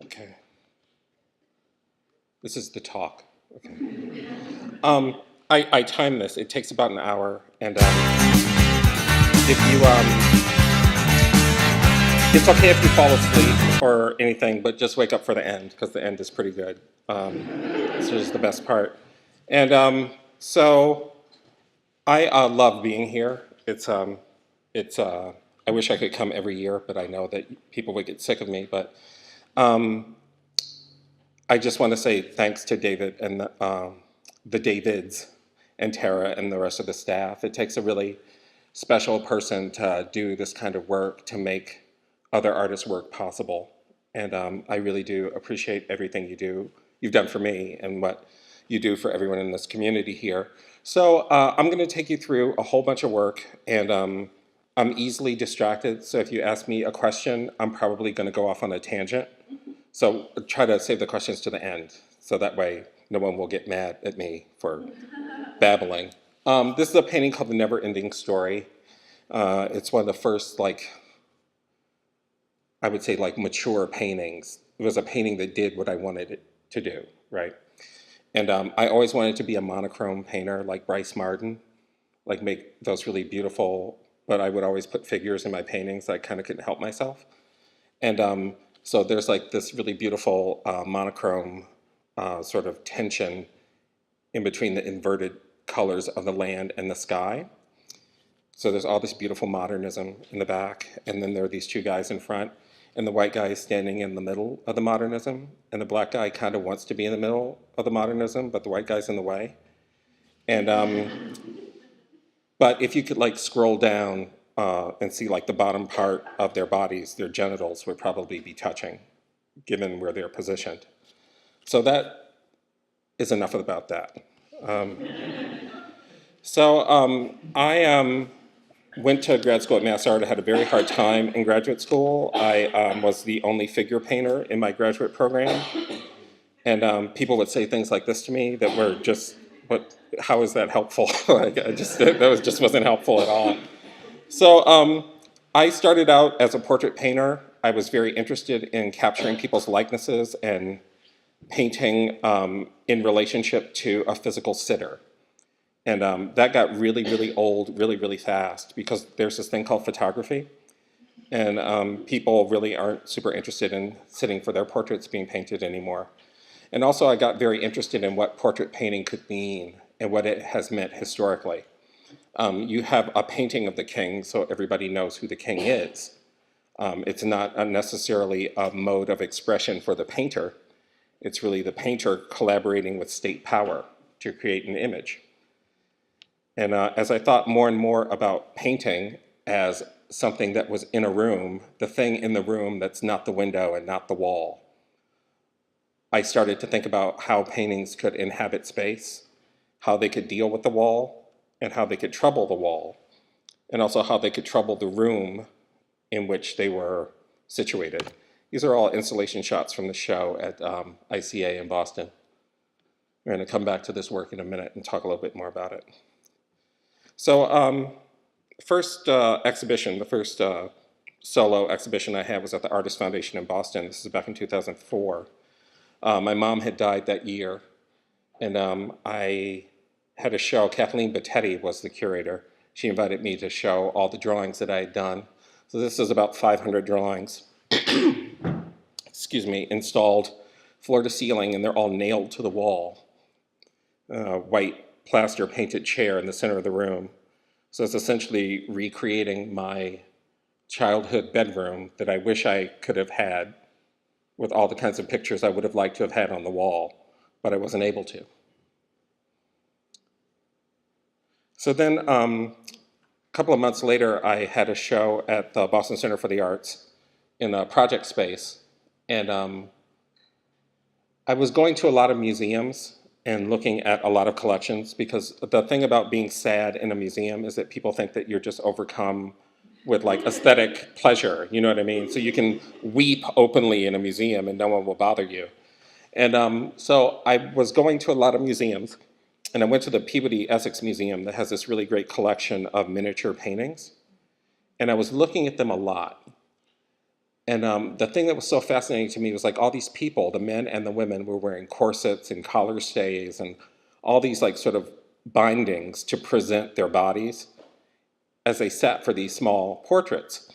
Okay. This is the talk. Okay. I time this. It takes about an hour, and if you it's okay if you fall asleep or anything, but just wake up for the end because the end is pretty good. This is the best part, and so I love being here. It's I wish I could come every year, but I know that people would get sick of me. But um, I just want to say thanks to David and the Davids and Tara and the rest of the staff. It takes a really special person to do this kind of work to make other artists' work possible. And I really do appreciate everything you've done for me and what you do for everyone in this community here. So I'm going to take you through a whole bunch of work, and I'm easily distracted. So if you ask me a question, I'm probably going to go off on a tangent. So try to save the questions to the end, so that way no one will get mad at me for babbling. This is a painting called The Never Ending Story. It's one of the first, like, I would say, like, mature paintings. It was a painting that did what I wanted it to do, right? And I always wanted to be a monochrome painter like Bryce Martin, like make those really beautiful, but I would always put figures in my paintings. I kind of couldn't help myself. And so there's like this really beautiful monochrome sort of tension in between the inverted colors of the land and the sky. So there's all this beautiful modernism in the back, and then there are these two guys in front, and the white guy is standing in the middle of the modernism, and the black guy kind of wants to be in the middle of the modernism, but the white guy's in the way. And but if you could like scroll down and see like the bottom part of their bodies, their genitals would probably be touching, given where they're positioned. So that is enough about that. Um, I went to grad school at Mass Art. I had a very hard time in graduate school. I was the only figure painter in my graduate program. And people would say things like this to me that were just, "What? How is that helpful?" Like, just wasn't helpful at all. So I started out as a portrait painter. I was very interested in capturing people's likenesses and painting in relationship to a physical sitter. And that got really, really old really, really fast because there's this thing called photography. And people really aren't super interested in sitting for their portraits being painted anymore. And also I got very interested in what portrait painting could mean and what it has meant historically. You have a painting of the king, so everybody knows who the king is. It's not necessarily a mode of expression for the painter. It's really the painter collaborating with state power to create an image. And as I thought more and more about painting as something that was in a room, the thing in the room that's not the window and not the wall, I started to think about how paintings could inhabit space, how they could deal with the wall, and how they could trouble the wall, and also how they could trouble the room in which they were situated. These are all installation shots from the show at ICA in Boston. We're going to come back to this work in a minute and talk a little bit more about it. So first exhibition, the first solo exhibition I had was at the Artist Foundation in Boston. This is back in 2004. My mom had died that year, and I had a show. Kathleen Battetti was the curator. She invited me to show all the drawings that I had done. So this is about 500 drawings, excuse me, installed floor to ceiling, and they're all nailed to the wall. White plaster painted chair in the center of the room. So it's essentially recreating my childhood bedroom that I wish I could have had, with all the kinds of pictures I would have liked to have had on the wall, but I wasn't able to. So then a couple of months later, I had a show at the Boston Center for the Arts in a project space. And I was going to a lot of museums and looking at a lot of collections, because the thing about being sad in a museum is that people think that you're just overcome with like aesthetic pleasure, you know what I mean? So you can weep openly in a museum and no one will bother you. And so I was going to a lot of museums, and I went to the Peabody Essex Museum that has this really great collection of miniature paintings. And I was looking at them a lot. And the thing that was so fascinating to me was like all these people, the men and the women, were wearing corsets and collar stays and all these like sort of bindings to present their bodies as they sat for these small portraits.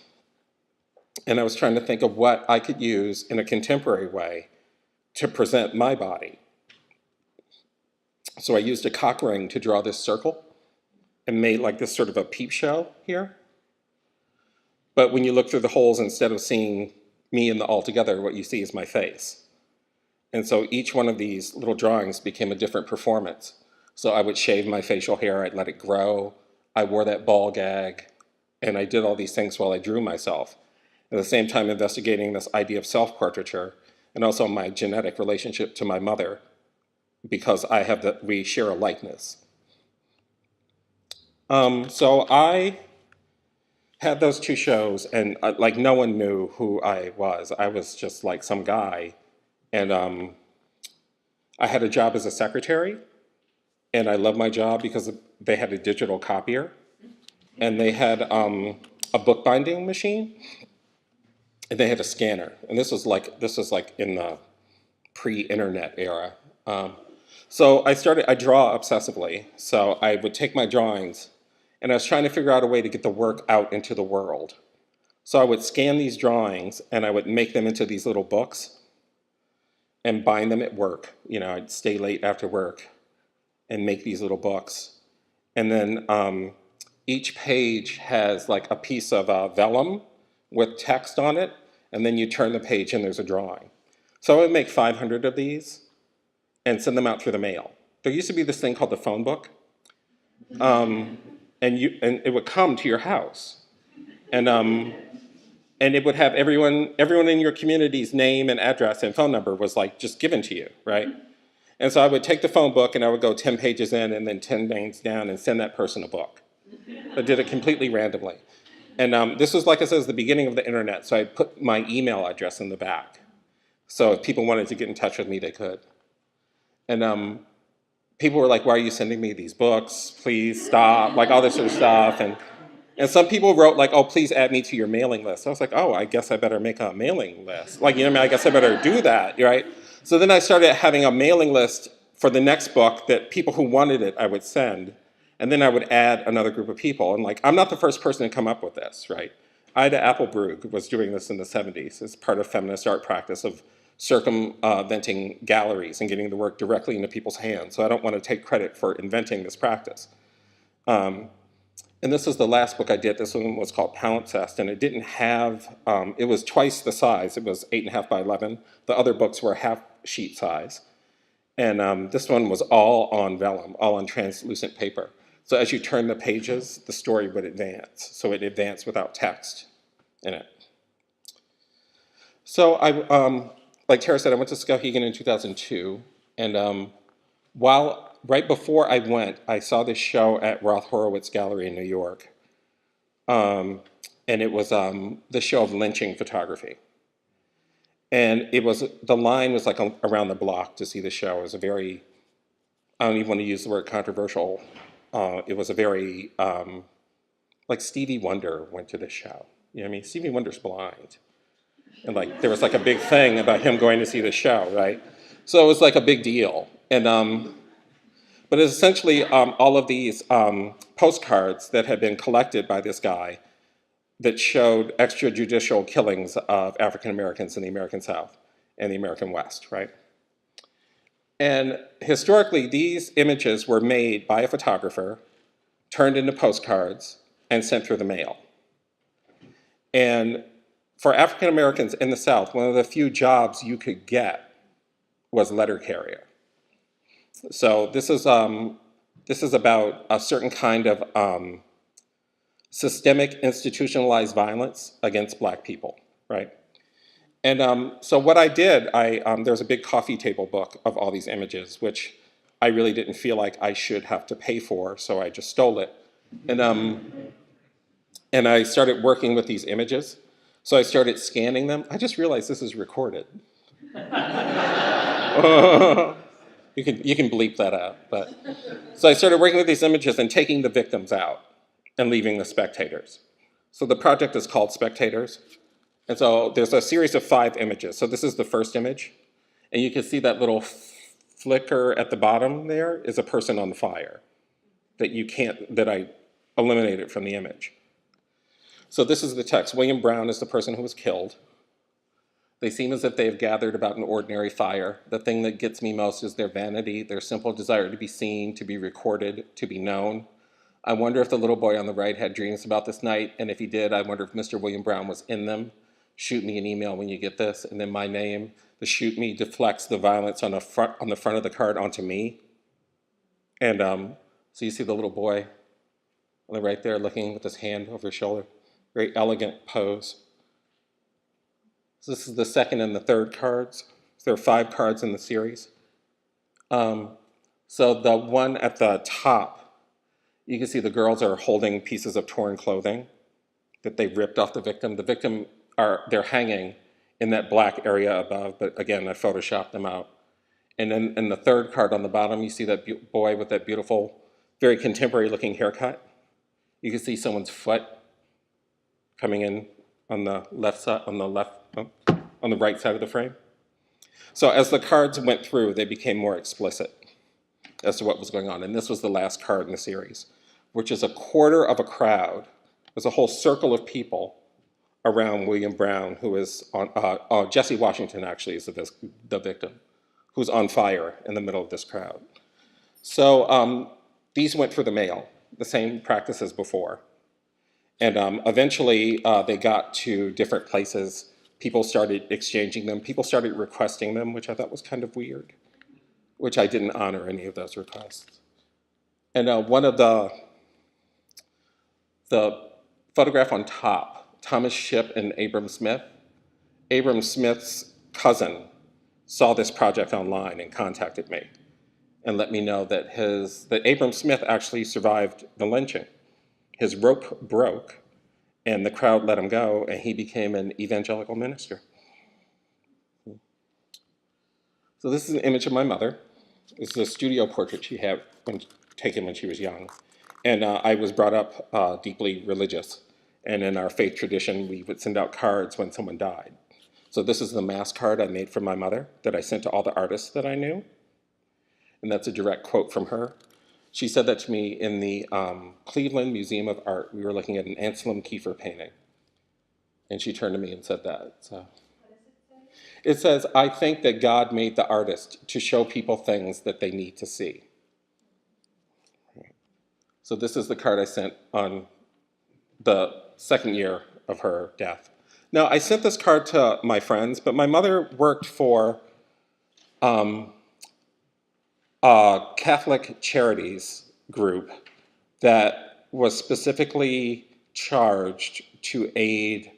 And I was trying to think of what I could use in a contemporary way to present my body. So I used a cock ring to draw this circle and made like this sort of a peep show here. But when you look through the holes, instead of seeing me and the altogether, what you see is my face. And so each one of these little drawings became a different performance. So I would shave my facial hair, I'd let it grow, I wore that ball gag, and I did all these things while I drew myself. At the same time investigating this idea of self-portraiture and also my genetic relationship to my mother, because we share a likeness. So I had those two shows, and like no one knew who I was. I was just like some guy, and I had a job as a secretary, and I loved my job because they had a digital copier, and they had a bookbinding machine, and they had a scanner. And this was like in the pre-internet era. So I draw obsessively. So I would take my drawings, and I was trying to figure out a way to get the work out into the world. So I would scan these drawings, and I would make them into these little books and bind them at work. You know, I'd stay late after work and make these little books. And then each page has like a piece of vellum with text on it, and then you turn the page and there's a drawing. So I would make 500 of these and send them out through the mail. There used to be this thing called the phone book, and it would come to your house, and it would have everyone in your community's name and address and phone number was like just given to you, right? And so I would take the phone book and I would go 10 pages in and then 10 names down and send that person a book. I did it completely randomly. And this was, like I said, the beginning of the internet, so I put my email address in the back. So if people wanted to get in touch with me, they could. And people were like, why are you sending me these books? Please stop, like all this sort of stuff. And some people wrote like, oh, please add me to your mailing list. I was like, oh, I guess I better make a mailing list. Like, you know what I mean? I guess I better do that, right? So then I started having a mailing list for the next book that people who wanted it, I would send. And then I would add another group of people. And like, I'm not the first person to come up with this, right? Ida Applebrug was doing this in the 70s as part of feminist art practice of circumventing galleries and getting the work directly into people's hands. So I don't want to take credit for inventing this practice. And this is the last book I did. This one was called Palimpsest, and it didn't have, it was twice the size. It was 8.5 by 11. The other books were half sheet size. And this one was all on vellum, all on translucent paper. So as you turn the pages, the story would advance. So it advanced without text in it. So like Tara said, I went to Skowhegan in 2002. And right before I went, I saw this show at Roth Horowitz Gallery in New York. And it was the show of lynching photography. And the line was like around the block to see the show. It was a very, I don't even want to use the word controversial. It was a very, like Stevie Wonder went to this show. You know what I mean? Stevie Wonder's blind. And like, there was like a big thing about him going to see the show, right? So it was like a big deal. And, but it's essentially all of these postcards that had been collected by this guy that showed extrajudicial killings of African Americans in the American South and the American West, right? And historically, these images were made by a photographer, turned into postcards, and sent through the mail. And for African Americans in the South, one of the few jobs you could get was letter carrier. So this is about a certain kind of systemic institutionalized violence against Black people, right? And so what I did, there's a big coffee table book of all these images, which I really didn't feel like I should have to pay for, so I just stole it. And I started working with these images. So I started scanning them. I just realized this is recorded. You can bleep that out. But so I started working with these images and taking the victims out and leaving the spectators. So the project is called Spectators. And so there's a series of 5 images. So this is the first image. And you can see that little flicker at the bottom there is a person on fire that I eliminated from the image. So this is the text. William Brown is the person who was killed. They seem as if they have gathered about an ordinary fire. The thing that gets me most is their vanity, their simple desire to be seen, to be recorded, to be known. I wonder if the little boy on the right had dreams about this night, and if he did, I wonder if Mr. William Brown was in them. Shoot me an email when you get this, and then my name. The shoot me deflects the violence on the front of the card onto me. And so you see the little boy on the right there looking with his hand over his shoulder. Very elegant pose. So this is the second and the third cards. So there are 5 cards in the series. So the one at the top, you can see the girls are holding pieces of torn clothing that they ripped off the victim. The victim, they're hanging in that black area above, but again, I photoshopped them out. And then in the third card on the bottom, you see that boy with that beautiful, very contemporary looking haircut. You can see someone's foot coming in on the left side, on the right side of the frame. So as the cards went through, they became more explicit as to what was going on. And this was the last card in the series, which is a quarter of a crowd. There's a whole circle of people around William Brown, who is on, Jesse Washington actually is the victim, who's on fire in the middle of this crowd. So these went through the mail, the same practice as before. And eventually they got to different places. People started exchanging them. People started requesting them, which I thought was kind of weird, which I didn't honor any of those requests. And one of the photograph on top, Thomas Shipp and Abram Smith. Abram Smith's cousin saw this project online and contacted me and let me know that Abram Smith actually survived the lynching. His rope broke and the crowd let him go and he became an evangelical minister. So this is an image of my mother. This is a studio portrait she had taken when she was young. And I was brought up deeply religious. And in our faith tradition, we would send out cards when someone died. So this is the mass card I made for my mother that I sent to all the artists that I knew. And that's a direct quote from her. She said that to me in the Cleveland Museum of Art. We were looking at an Anselm Kiefer painting. And she turned to me and said that. So it says, I think that God made the artist to show people things that they need to see. So this is the card I sent on the second year of her death. Now, I sent this card to my friends, but my mother worked for a Catholic charities group that was specifically charged to aid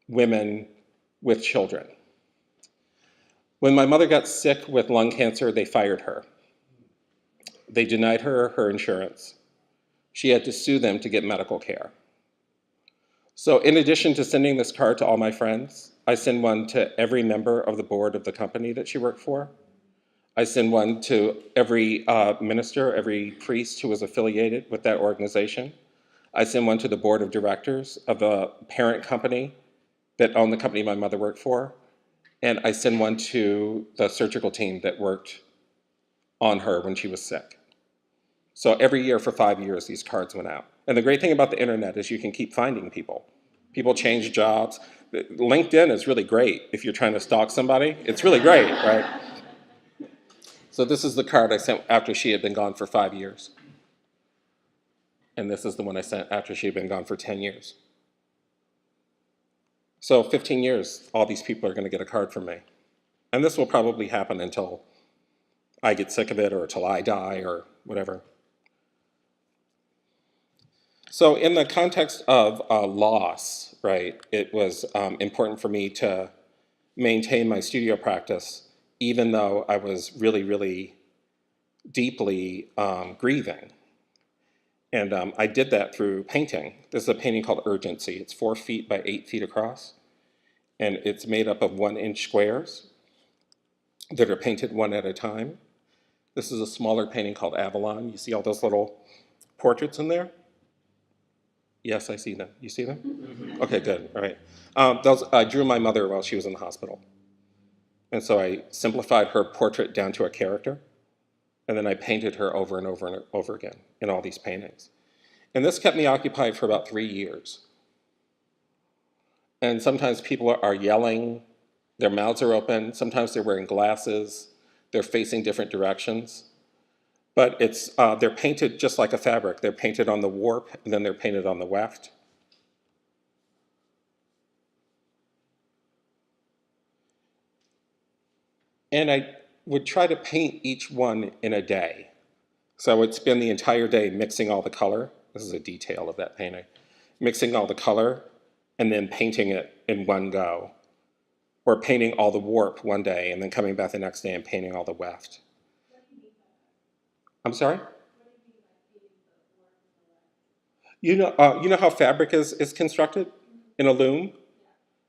women with children. When my mother got sick with lung cancer, they fired her. They denied her her insurance. She had to sue them to get medical care. So in addition to sending this card to all my friends, I send one to every member of the board of the company that she worked for. I send one to every minister, every priest who was affiliated with that organization. I send one to the board of directors of the parent company that owned the company my mother worked for. And I send one to the surgical team that worked on her when she was sick. So every year for 5 years, these cards went out. And the great thing about the internet is you can keep finding people. People change jobs. LinkedIn is really great if you're trying to stalk somebody. It's really great, right? So this is the card I sent after she had been gone for 5 years. And this is the one I sent after she had been gone for 10 years. So 15 years, all these people are going to get a card from me. And this will probably happen until I get sick of it or until I die or whatever. So in the context of loss, right, it was important for me to maintain my studio practice, even though I was really, really deeply grieving. And I did that through painting. This is a painting called Urgency. It's 4 feet by 8 feet across. And it's made up of 1-inch squares that are painted one at a time. This is a smaller painting called Avalon. You see all those little portraits in there? Yes, I see them. You see them? Okay, good. All right. I drew my mother while she was in the hospital. And so I simplified her portrait down to a character, and then I painted her over and over and over again in all these paintings. And this kept me occupied for about 3 years. And sometimes people are yelling, their mouths are open, sometimes they're wearing glasses, they're facing different directions. But they're painted just like a fabric. They're painted on the warp, and then they're painted on the weft. And I would try to paint each one in a day. So I would spend the entire day mixing all the color. This is a detail of that painting. Mixing all the color and then painting it in one go. Or painting all the warp one day and then coming back the next day and painting all the weft. I'm sorry? You know how fabric is constructed in a loom?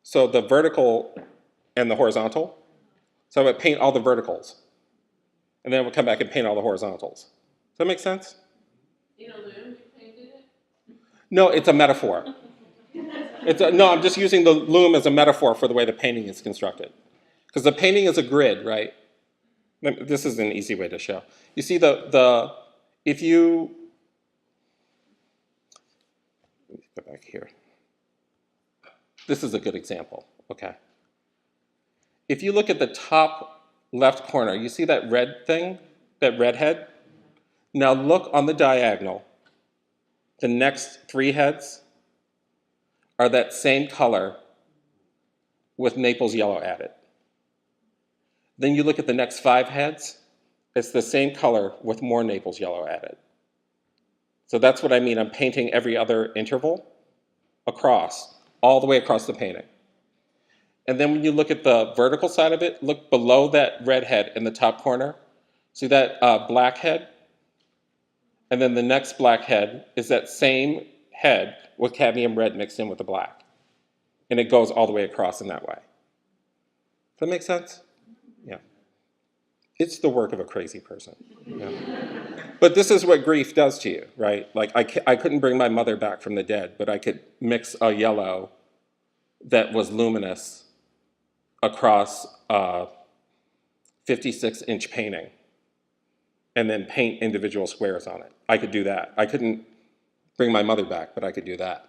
So the vertical and the horizontal. So I would paint all the verticals. And then I would come back and paint all the horizontals. Does that make sense? In a loom, you painted it? No, it's a metaphor. No, I'm just using the loom as a metaphor for the way the painting is constructed. Because the painting is a grid, right? This is an easy way to show. You see if you, let me go back here. This is a good example, okay? If you look at the top left corner, you see that red thing, that red head? Now look on the diagonal. The next 3 heads are that same color with Naples yellow added. Then you look at the next 5 heads, it's the same color with more Naples yellow added. So that's what I mean, I'm painting every other interval across, all the way across the painting. And then when you look at the vertical side of it, look below that red head in the top corner. See that black head? And then the next black head is that same head with cadmium red mixed in with the black. And it goes all the way across in that way. Does that make sense? Yeah. It's the work of a crazy person. Yeah. But this is what grief does to you, right? Like I couldn't bring my mother back from the dead, but I could mix a yellow that was luminous across a 56-inch painting and then paint individual squares on it. I could do that. I couldn't bring my mother back, but I could do that.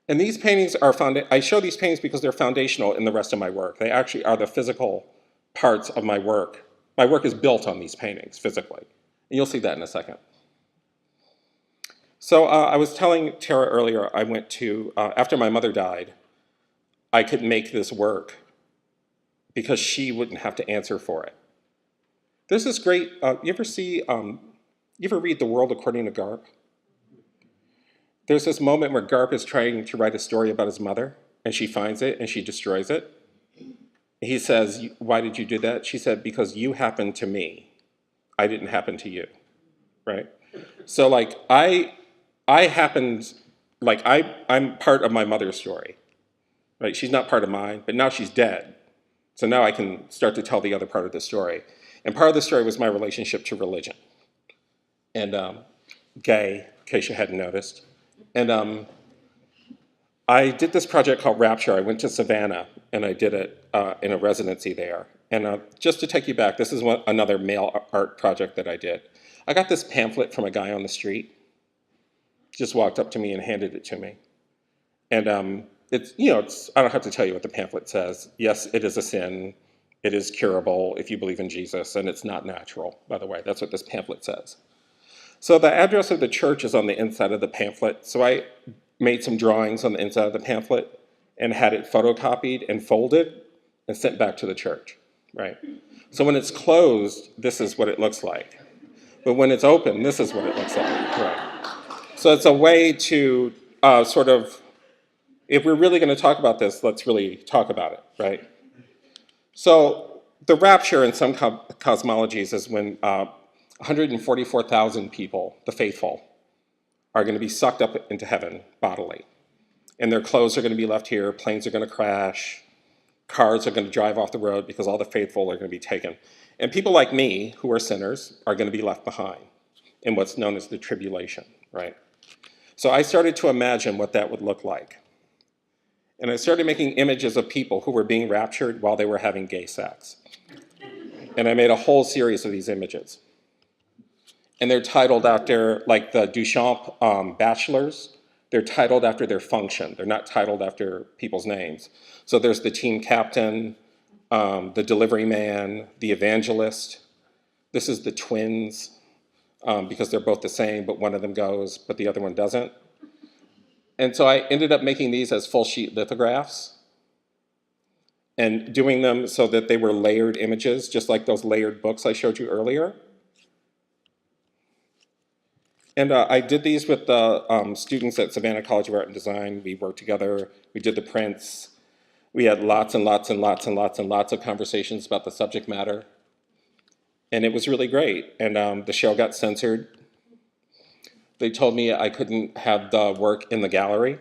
And these paintings are I show these paintings because they're foundational in the rest of my work. They actually are the physical parts of my work. My work is built on these paintings physically. And you'll see that in a second. So I was telling Tara earlier, I went to, after my mother died, I could make this work because she wouldn't have to answer for it. There's this great, you ever read The World According to Garp? There's this moment where Garp is trying to write a story about his mother, and she finds it and she destroys it. He says, why did you do that? She said, because you happened to me. I didn't happen to you, right? So like, I'm part of my mother's story, right? She's not part of mine, but now she's dead. So now I can start to tell the other part of the story. And part of the story was my relationship to religion. And gay, in case you hadn't noticed. And I did this project called Rapture. I went to Savannah, and I did it in a residency there. And just to take you back, this is another male art project that I did. I got this pamphlet from a guy on the street. Just walked up to me and handed it to me. And I don't have to tell you what the pamphlet says. Yes, it is a sin. It is curable if you believe in Jesus, and it's not natural, by the way. That's what this pamphlet says. So the address of the church is on the inside of the pamphlet. So I made some drawings on the inside of the pamphlet and had it photocopied and folded and sent back to the church, right? So when it's closed, this is what it looks like. But when it's open, this is what it looks like, right? So it's a way to if we're really going to talk about this, let's really talk about it, right? So the rapture in some cosmologies is when 144,000 people, the faithful, are going to be sucked up into heaven bodily. And their clothes are going to be left here, planes are going to crash, cars are going to drive off the road because all the faithful are going to be taken. And people like me, who are sinners, are going to be left behind in what's known as the tribulation, right? So I started to imagine what that would look like. And I started making images of people who were being raptured while they were having gay sex. And I made a whole series of these images. And they're titled after, like the Duchamp bachelors, they're titled after their function. They're not titled after people's names. So there's the team captain, the delivery man, the evangelist. This is the twins, because they're both the same, but one of them goes, but the other one doesn't. And so I ended up making these as full sheet lithographs and doing them so that they were layered images, just like those layered books I showed you earlier. And I did these with the students at Savannah College of Art and Design. We worked together, we did the prints. We had lots and lots and lots and lots and lots of conversations about the subject matter. And it was really great. And the show got censored. They told me I couldn't have the work in the gallery.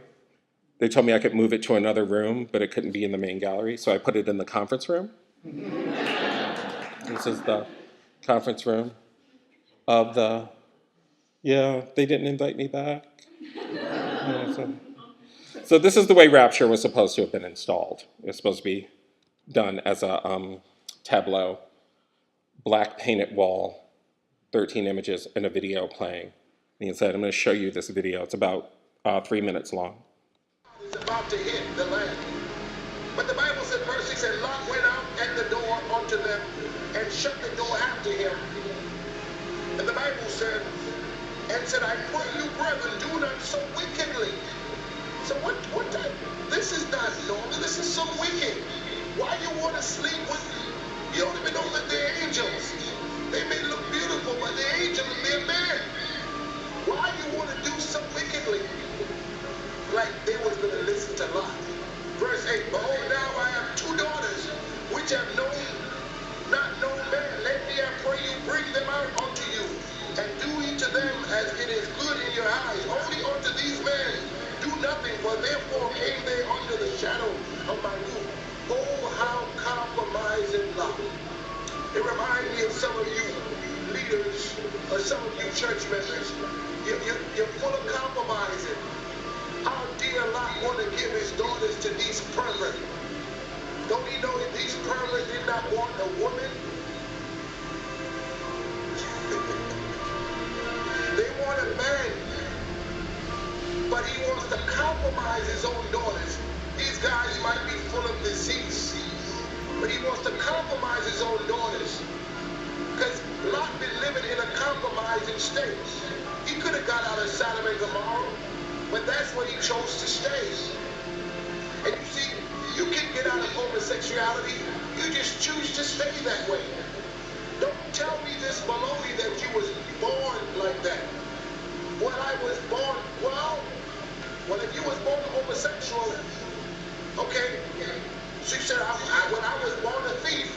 They told me I could move it to another room, but it couldn't be in the main gallery. So I put it in the conference room. This is the conference room of the, yeah, they didn't invite me back. Yeah, so this is the way Rapture was supposed to have been installed. It was supposed to be done as a tableau, black painted wall, 13 images, and a video playing. And he said, I'm going to show you this video. It's about 3 minutes long. He's about to hit the land. But the Bible said, verse 6 said, Locke went out at the door unto them and shut the door after him. And the Bible said, and said, I pray you, brethren, do not so wickedly. So what type? This is not normal. This is so wicked. Why you want to sleep with? You don't even know that they're angels. They may look beautiful, but they're angels and they're men. Why you want to do so wickedly? Like they was going to listen to Locke. Verse 8, behold, now I have 2 daughters, which have not known man. Let me, I pray you, bring them out unto you, and do each of them as it is good in your eyes. Only unto these men do nothing, for therefore came they under the shadow of my roof. Oh, how compromising Locke. It reminds me of some of you leaders, or some of you church members. You're full of compromising. How dear Locke want to give his daughters to these perverts? Don't he know that these perverts did not want a woman? They want a man, but he wants to compromise his own daughters. These guys might be full of disease, but he wants to compromise his own daughters. Because Locke been living in a compromising state. He could have got out of Sodom and Gomorrah, but that's where he chose to stay. And you see, you can get out of homosexuality, you just choose to stay that way. Don't tell me this baloney that you was born like that. When I was born, well, if you was born homosexual, okay, she said, when I was born a thief,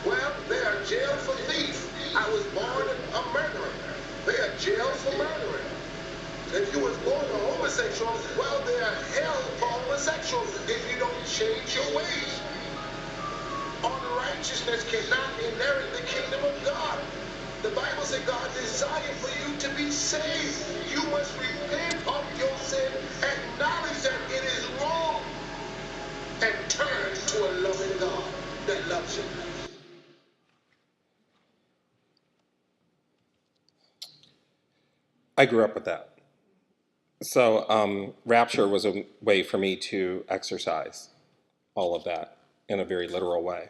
well, they are jailed for thief. I was born a murderer. They are jailed for murdering. If you was born a homosexual, well, they are held for homosexual if you don't change your ways. Unrighteousness cannot inherit the kingdom of God. The Bible says God desires for you to be saved. You must repent of your sin, acknowledge that it is wrong, and turn to a loving God that loves you. I grew up with that. So Rapture was a way for me to exercise all of that in a very literal way.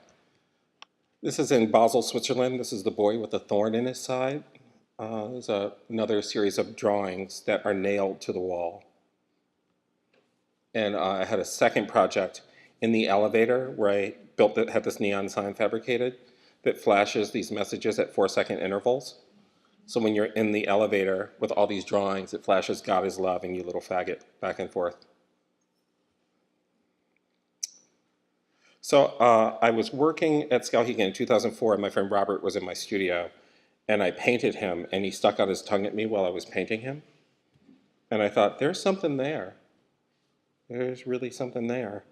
This is in Basel, Switzerland. This is the boy with a thorn in his side. There's another series of drawings that are nailed to the wall. And I had a second project in the elevator where I had this neon sign fabricated that flashes these messages at 4-second intervals. So when you're in the elevator with all these drawings, it flashes God is love and you little faggot back and forth. So I was working at Skowhegan in 2004, and my friend Robert was in my studio, and I painted him, and he stuck out his tongue at me while I was painting him. And I thought, there's something there. There's really something there.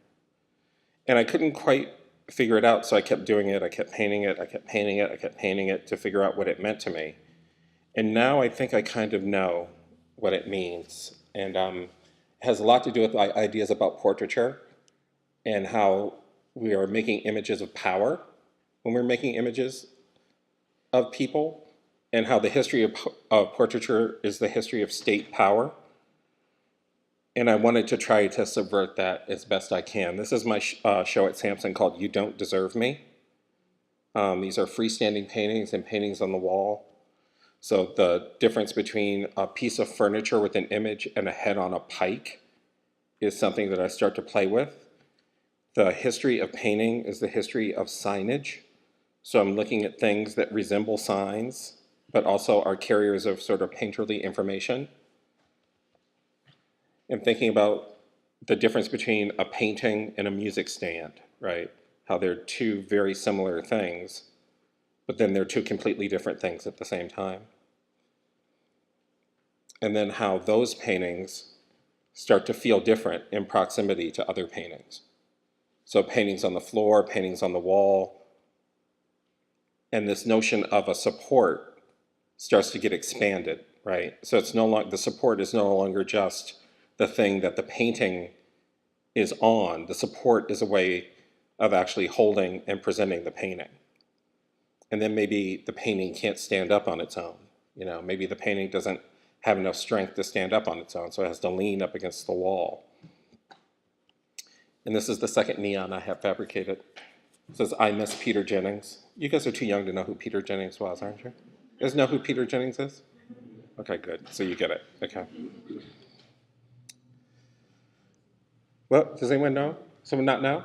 And I couldn't quite figure it out, so I kept doing it. I kept painting it. I kept painting it. I kept painting it to figure out what it meant to me. And now I think I kind of know what it means. and it has a lot to do with my ideas about portraiture and how we are making images of power when we're making images of people, and how the history of portraiture is the history of state power. And I wanted to try to subvert that as best I can. This is my show at Sampson called You Don't Deserve Me. These are freestanding paintings and paintings on the wall. So the difference between a piece of furniture with an image and a head on a pike is something that I start to play with. The history of painting is the history of signage. So I'm looking at things that resemble signs, but also are carriers of sort of painterly information. I'm thinking about the difference between a painting and a music stand, right? How they're two very similar things, but then they're two completely different things at the same time. And then how those paintings start to feel different in proximity to other paintings. So paintings on the floor, paintings on the wall, and this notion of a support starts to get expanded, right? So it's no longer, the support is no longer just the thing that the painting is on. The support is a way of actually holding and presenting the painting. And then maybe the painting can't stand up on its own. You know, maybe the painting doesn't have enough strength to stand up on its own, so it has to lean up against the wall. And this is the second neon I have fabricated. It says, I miss Peter Jennings. You guys are too young to know who Peter Jennings was, aren't you? You guys know who Peter Jennings is? Okay, good. So you get it. Okay. Well, does anyone know? Someone not know?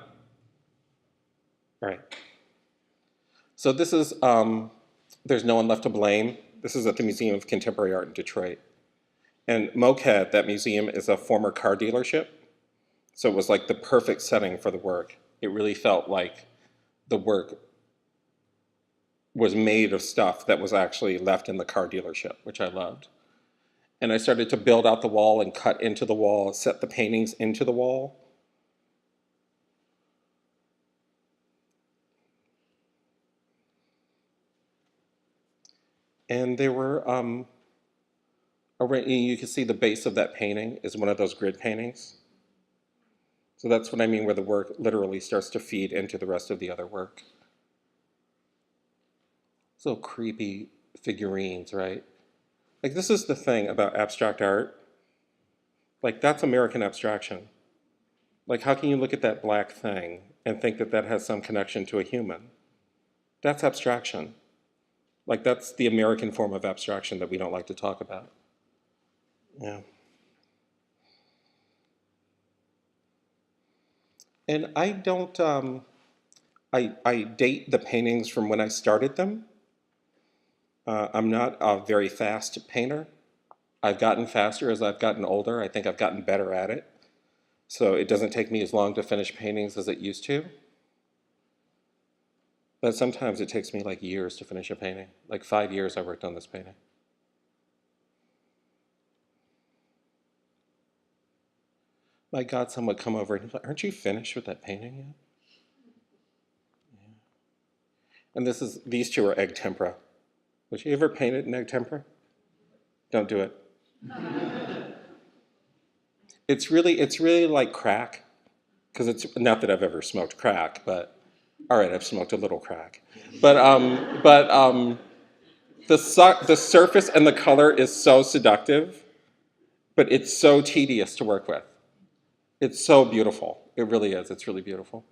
All right. So this is, There's No One Left to Blame. This is at the Museum of Contemporary Art in Detroit. And Moquett, that museum, is a former car dealership. So it was like the perfect setting for the work. It really felt like the work was made of stuff that was actually left in the car dealership, which I loved. And I started to build out the wall and cut into the wall, set the paintings into the wall. And they were, you can see the base of that painting is one of those grid paintings. So that's what I mean where the work literally starts to feed into the rest of the other work. So creepy figurines, right? Like, this is the thing about abstract art. Like, that's American abstraction. Like, how can you look at that black thing and think that that has some connection to a human? That's abstraction. Like, that's the American form of abstraction that we don't like to talk about. Yeah. And I don't, I date the paintings from when I started them. I'm not a very fast painter. I've gotten faster as I've gotten older. I think I've gotten better at it. So it doesn't take me as long to finish paintings as it used to. But sometimes it takes me like years to finish a painting. Like 5 years I worked on this painting. My God, someone would come over and he's like, aren't you finished with that painting yet? Yeah. And these two are egg tempera. Would you ever paint it in egg tempera? Don't do it. It's really like crack, because it's not that I've ever smoked crack, but all right, I've smoked a little crack. But the surface and the color is so seductive, but it's so tedious to work with. It's so beautiful. It really is. It's really beautiful.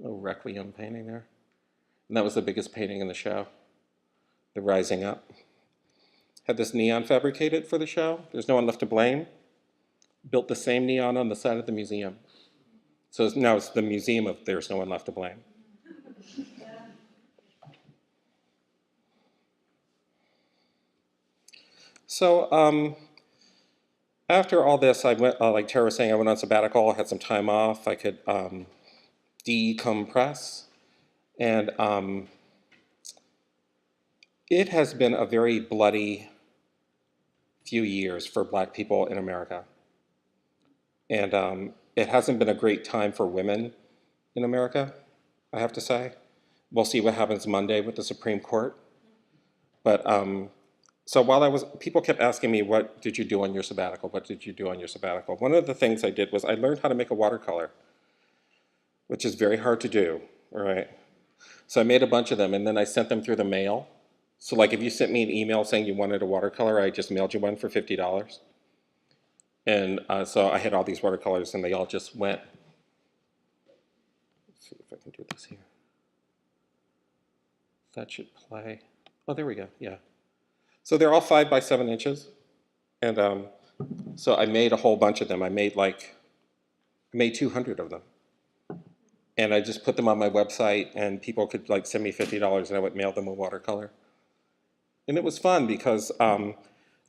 A Requiem painting there. And that was the biggest painting in the show, the Rising Up. Had this neon fabricated for the show. There's No One Left to Blame. Built the same neon on the side of the museum. So now it's the museum of There's No One Left to Blame. So after all this, I went, like Tara was saying, I went on sabbatical, had some time off. I could decompress. And it has been a very bloody few years for Black people in America. And it hasn't been a great time for women in America, I have to say. We'll see what happens Monday with the Supreme Court. But So people kept asking me, what did you do on your sabbatical? What did you do on your sabbatical? One of the things I did was I learned how to make a watercolor, which is very hard to do, all right? So I made a bunch of them, and then I sent them through the mail. So like if you sent me an email saying you wanted a watercolor, I just mailed you one for $50. And so I had all these watercolors, and they all just went. Let's see if I can do this here. That should play. Oh, there we go, yeah. So they're all 5 by 7 inches. And so I made a whole bunch of them. I made 200 of them. And I just put them on my website, and people could like send me $50, and I would mail them a watercolor. And it was fun because I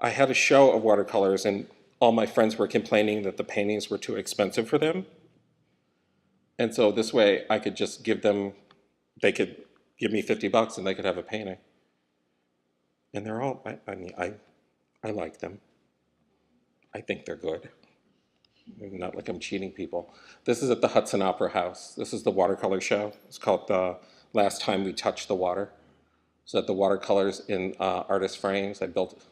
had a show of watercolors, and all my friends were complaining that the paintings were too expensive for them. And so this way I could just give them, they could give me $50 and they could have a painting. And they're all, I like them. I think they're good. Not like I'm cheating people. This is at the Hudson Opera House. This is the watercolor show. It's called The Last Time We Touched the Water. So that the watercolors in artist frames, I built,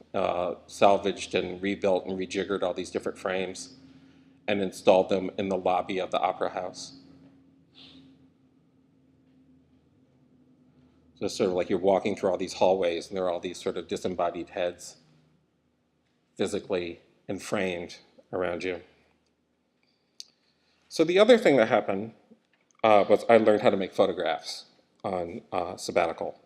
salvaged and rebuilt and rejiggered all these different frames and installed them in the lobby of the Opera House. So it's sort of like you're walking through all these hallways, and there are all these sort of disembodied heads physically and framed around you. So the other thing that happened was I learned how to make photographs on sabbatical.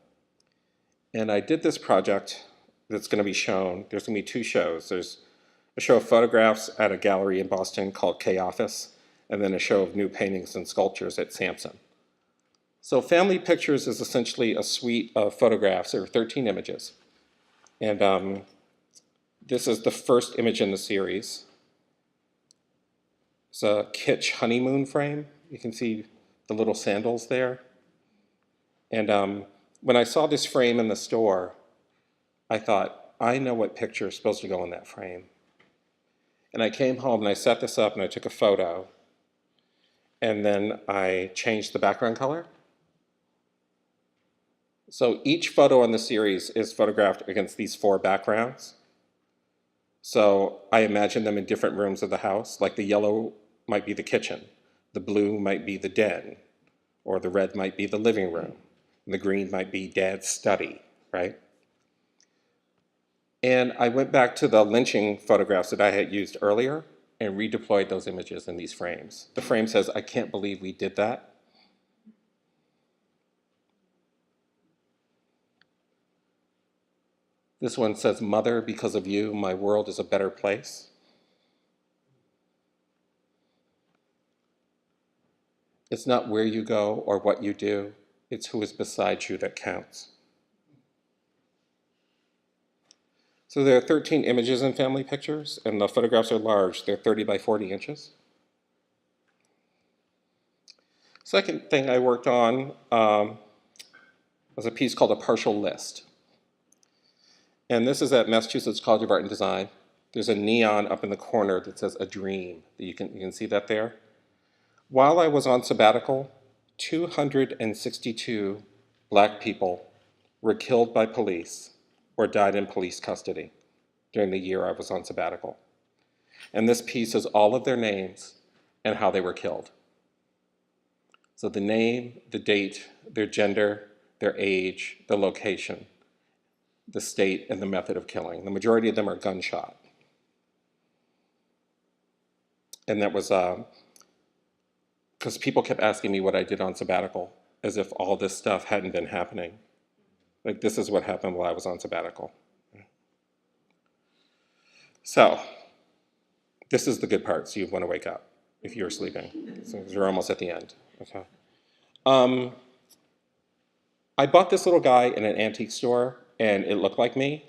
And I did this project that's going to be shown. There's going to be 2 shows. There's a show of photographs at a gallery in Boston called K Office, and then a show of new paintings and sculptures at Sampson. So Family Pictures is essentially a suite of photographs. There are 13 images. And this is the first image in the series. It's a kitsch honeymoon frame. You can see the little sandals there. And when I saw this frame in the store, I thought, I know what picture is supposed to go in that frame. And I came home and I set this up and I took a photo. And then I changed the background color. So each photo in the series is photographed against these 4 backgrounds. So I imagine them in different rooms of the house. Like the yellow might be the kitchen, the blue might be the den, or the red might be the living room, and the green might be Dad's study, right? And I went back to the lynching photographs that I had used earlier and redeployed those images in these frames. The frame says, I can't believe we did that. This one says, Mother, because of you, my world is a better place. It's not where you go or what you do, it's who is beside you that counts. So there are 13 images in Family Pictures, and the photographs are large. They're 30 by 40 inches. Second thing I worked on was a piece called A Partial List. And this is at Massachusetts College of Art and Design. There's a neon up in the corner that says A Dream. You can see that there. While I was on sabbatical, 262 Black people were killed by police or died in police custody during the year I was on sabbatical. And this piece is all of their names and how they were killed. So the name, the date, their gender, their age, the location, the state, and the method of killing. The majority of them are gunshot. And that was because people kept asking me what I did on sabbatical, as if all this stuff hadn't been happening. Like, this is what happened while I was on sabbatical. So, this is the good part, so you want to wake up if you're sleeping. So you're almost at the end. Okay. I bought this little guy in an antique store, and it looked like me.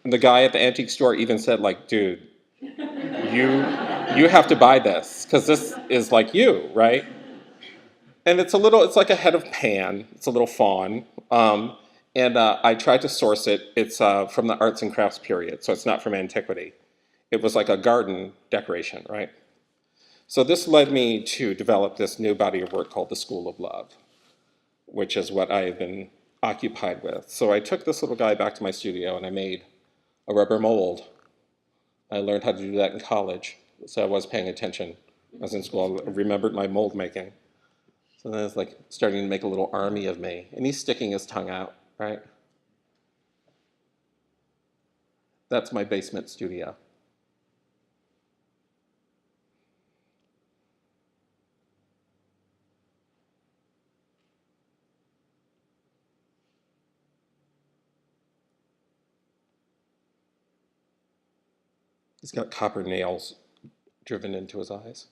And the guy at the antique store even said, like, dude, you have to buy this, because this is like you, right? And it's like a head of Pan. It's a little fawn. And I tried to source it. It's from the arts and crafts period, so it's not from antiquity. It was like a garden decoration, right? So this led me to develop this new body of work called the School of Love, which is what I have been occupied with. So I took this little guy back to my studio and I made a rubber mold. I learned how to do that in college, so I was paying attention. I was in school, I remembered my mold making. So then I was like starting to make a little army of me, and he's sticking his tongue out, right? That's my basement studio. He's got copper nails driven into his eyes.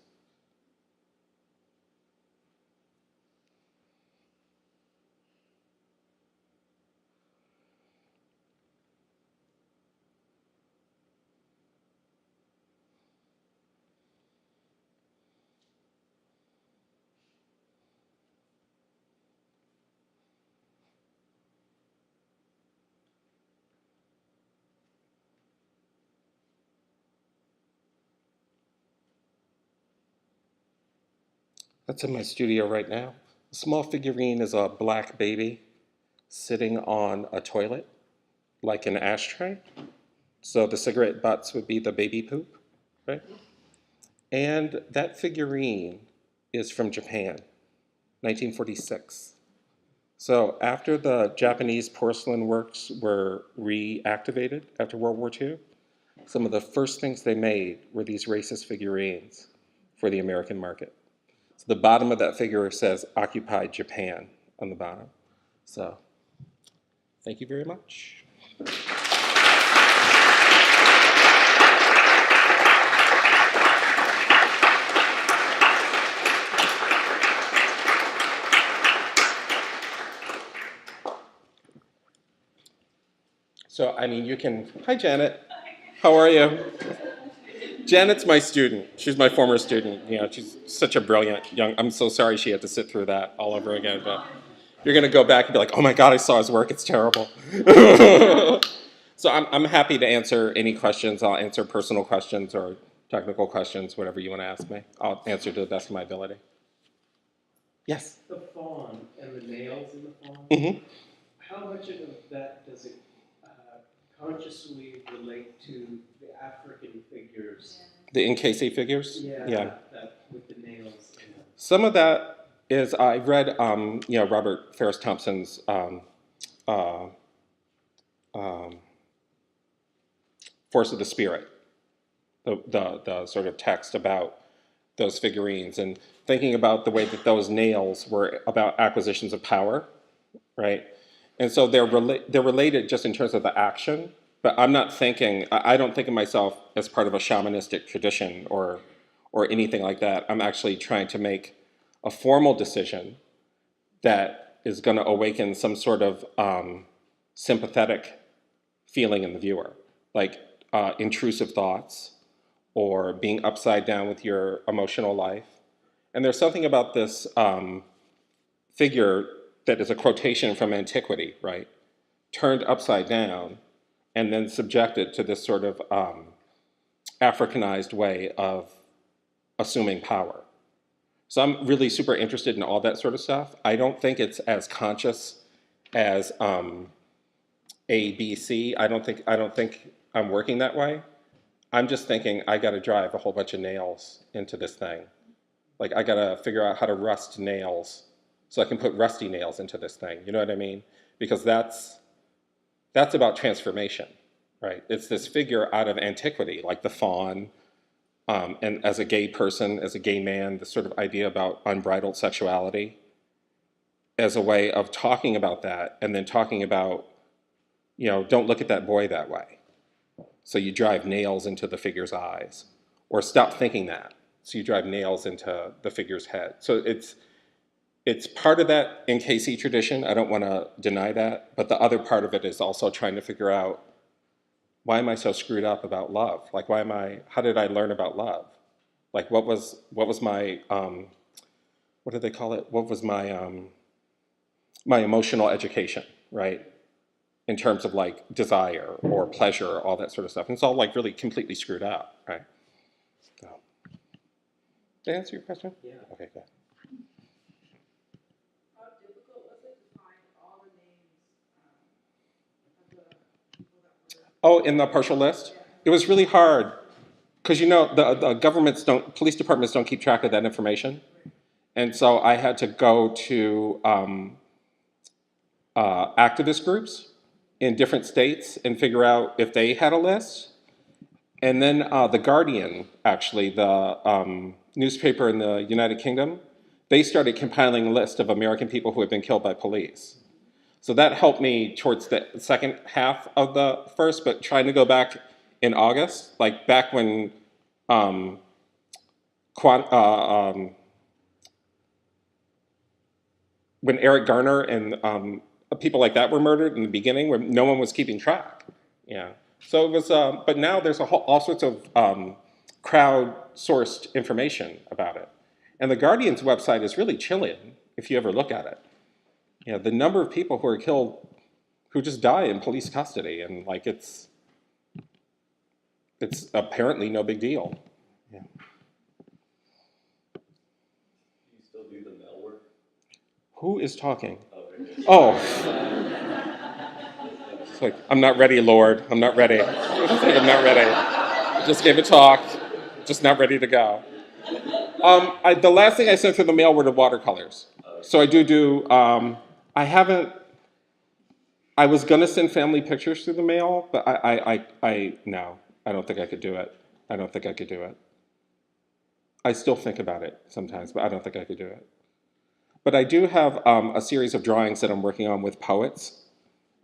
That's in my studio right now. A small figurine is a black baby sitting on a toilet, like an ashtray. So the cigarette butts would be the baby poop, right? And that figurine is from Japan, 1946. So after the Japanese porcelain works were reactivated after World War II, some of the first things they made were these racist figurines for the American market. So the bottom of that figure says occupied Japan on the bottom. So thank you very much. So, I mean, you can, hi Janet, how are you? Janet's my student. She's my former student. You know, she's such a brilliant young, I'm so sorry she had to sit through that all over again, but you're gonna go back and be like, oh my God, I saw his work, it's terrible. So I'm happy to answer any questions. I'll answer personal questions or technical questions, whatever you wanna ask me. I'll answer to the best of my ability. Yes? The fawn and the nails in the fawn, Mm-hmm. how much of that does it consciously relate to the African figures? The NKC figures? Yeah. That with the nails in them. Some of that is, I read, you know, Robert Ferris Thompson's Force of the Spirit, the sort of text about those figurines, and thinking about the way that those nails were about acquisitions of power, right? And so they're related just in terms of the action, but I'm not thinking, I don't think of myself as part of a shamanistic tradition or anything like that. I'm actually trying to make a formal decision that is going to awaken some sort of sympathetic feeling in the viewer, like intrusive thoughts or being upside down with your emotional life. And there's something about this figure that is a quotation from antiquity, right? Turned upside down and then subjected to this sort of Africanized way of assuming power. So I'm really super interested in all that sort of stuff. I don't think it's as conscious as A, B, C. I don't think I'm working that way. I'm just thinking I got to drive a whole bunch of nails into this thing. Like I got to figure out how to rust nails so I can put rusty nails into this thing. You know what I mean? Because that's about transformation, right? It's this figure out of antiquity, like the faun, and as a gay person, as a gay man, this sort of idea about unbridled sexuality as a way of talking about that, and then talking about, you know, don't look at that boy that way. So you drive nails into the figure's eyes, or stop thinking that. So you drive nails into the figure's head. So it's part of that NKC tradition. I don't want to deny that, but the other part of it is also trying to figure out, why am I so screwed up about love? Like, how did I learn about love? Like, what was my, what do they call it? What was my, my emotional education, right? In terms of like desire or pleasure, all that sort of stuff. And it's all like really completely screwed up, right? So, did I answer your question? Yeah. Okay, good. How difficult was it to find all the names Oh, in the partial list? It was really hard because the governments don't, police departments don't keep track of that information. And so I had to go to activist groups in different states and figure out if they had a list. And then The Guardian, actually, the newspaper in the United Kingdom, they started compiling a list of American people who had been killed by police. So that helped me towards the second half of the first, but trying to go back in August, like back when um, Quan, when Eric Garner and people like that were murdered in the beginning, where no one was keeping track. Yeah. So it was, but now there's all sorts of crowd-sourced information about it. And the Guardian's website is really chilling if you ever look at it. Yeah, the number of people who are killed, who just die in police custody, and like it's apparently no big deal. Yeah. Do you still do the mail work? Who is talking? Oh, right here. Oh. It's like, I'm not ready, Lord. I'm not ready. I'm not ready. Just gave a talk. Just not ready to go. The last thing I sent through the mail were the watercolors. So I do. I haven't. I was gonna send family pictures through the mail, but no. I don't think I could do it. I don't think I could do it. I still think about it sometimes, but I don't think I could do it. But I do have a series of drawings that I'm working on with poets.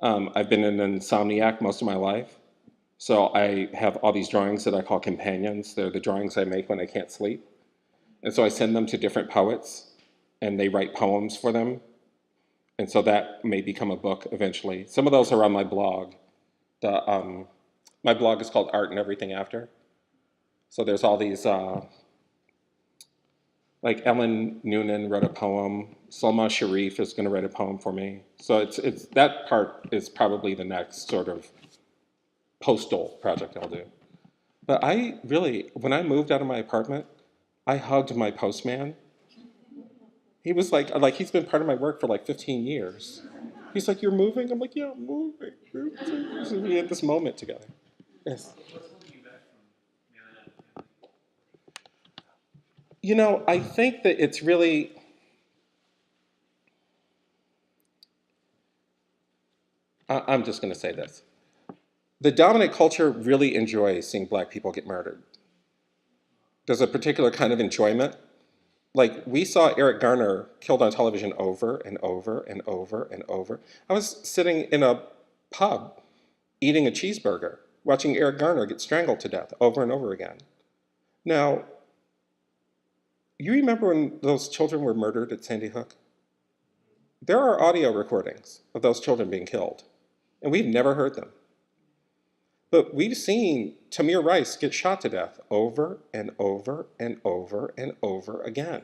I've been an insomniac most of my life. So I have all these drawings that I call companions. They're the drawings I make when I can't sleep. And so I send them to different poets, and they write poems for them. And so that may become a book eventually. Some of those are on my blog. My blog is called Art and Everything After. So there's all these, like Ellen Noonan wrote a poem. Salma Sharif is going to write a poem for me. So it's that part is probably the next sort of postal project I'll do. But I really, when I moved out of my apartment, I hugged my postman. He was like he's been part of my work for like 15 years. He's like, "You're moving?" I'm like, "Yeah, I'm moving." So we had this moment together. Yes. What's holding you back from mailing out? You know, I think that it's really, I'm just going to say this. The dominant culture really enjoys seeing Black people get murdered. There's a particular kind of enjoyment. Like, we saw Eric Garner killed on television over and over and over and over. I was sitting in a pub eating a cheeseburger, watching Eric Garner get strangled to death over and over again. Now, you remember when those children were murdered at Sandy Hook? There are audio recordings of those children being killed, and we've never heard them. But we've seen Tamir Rice get shot to death over and over and over and over again.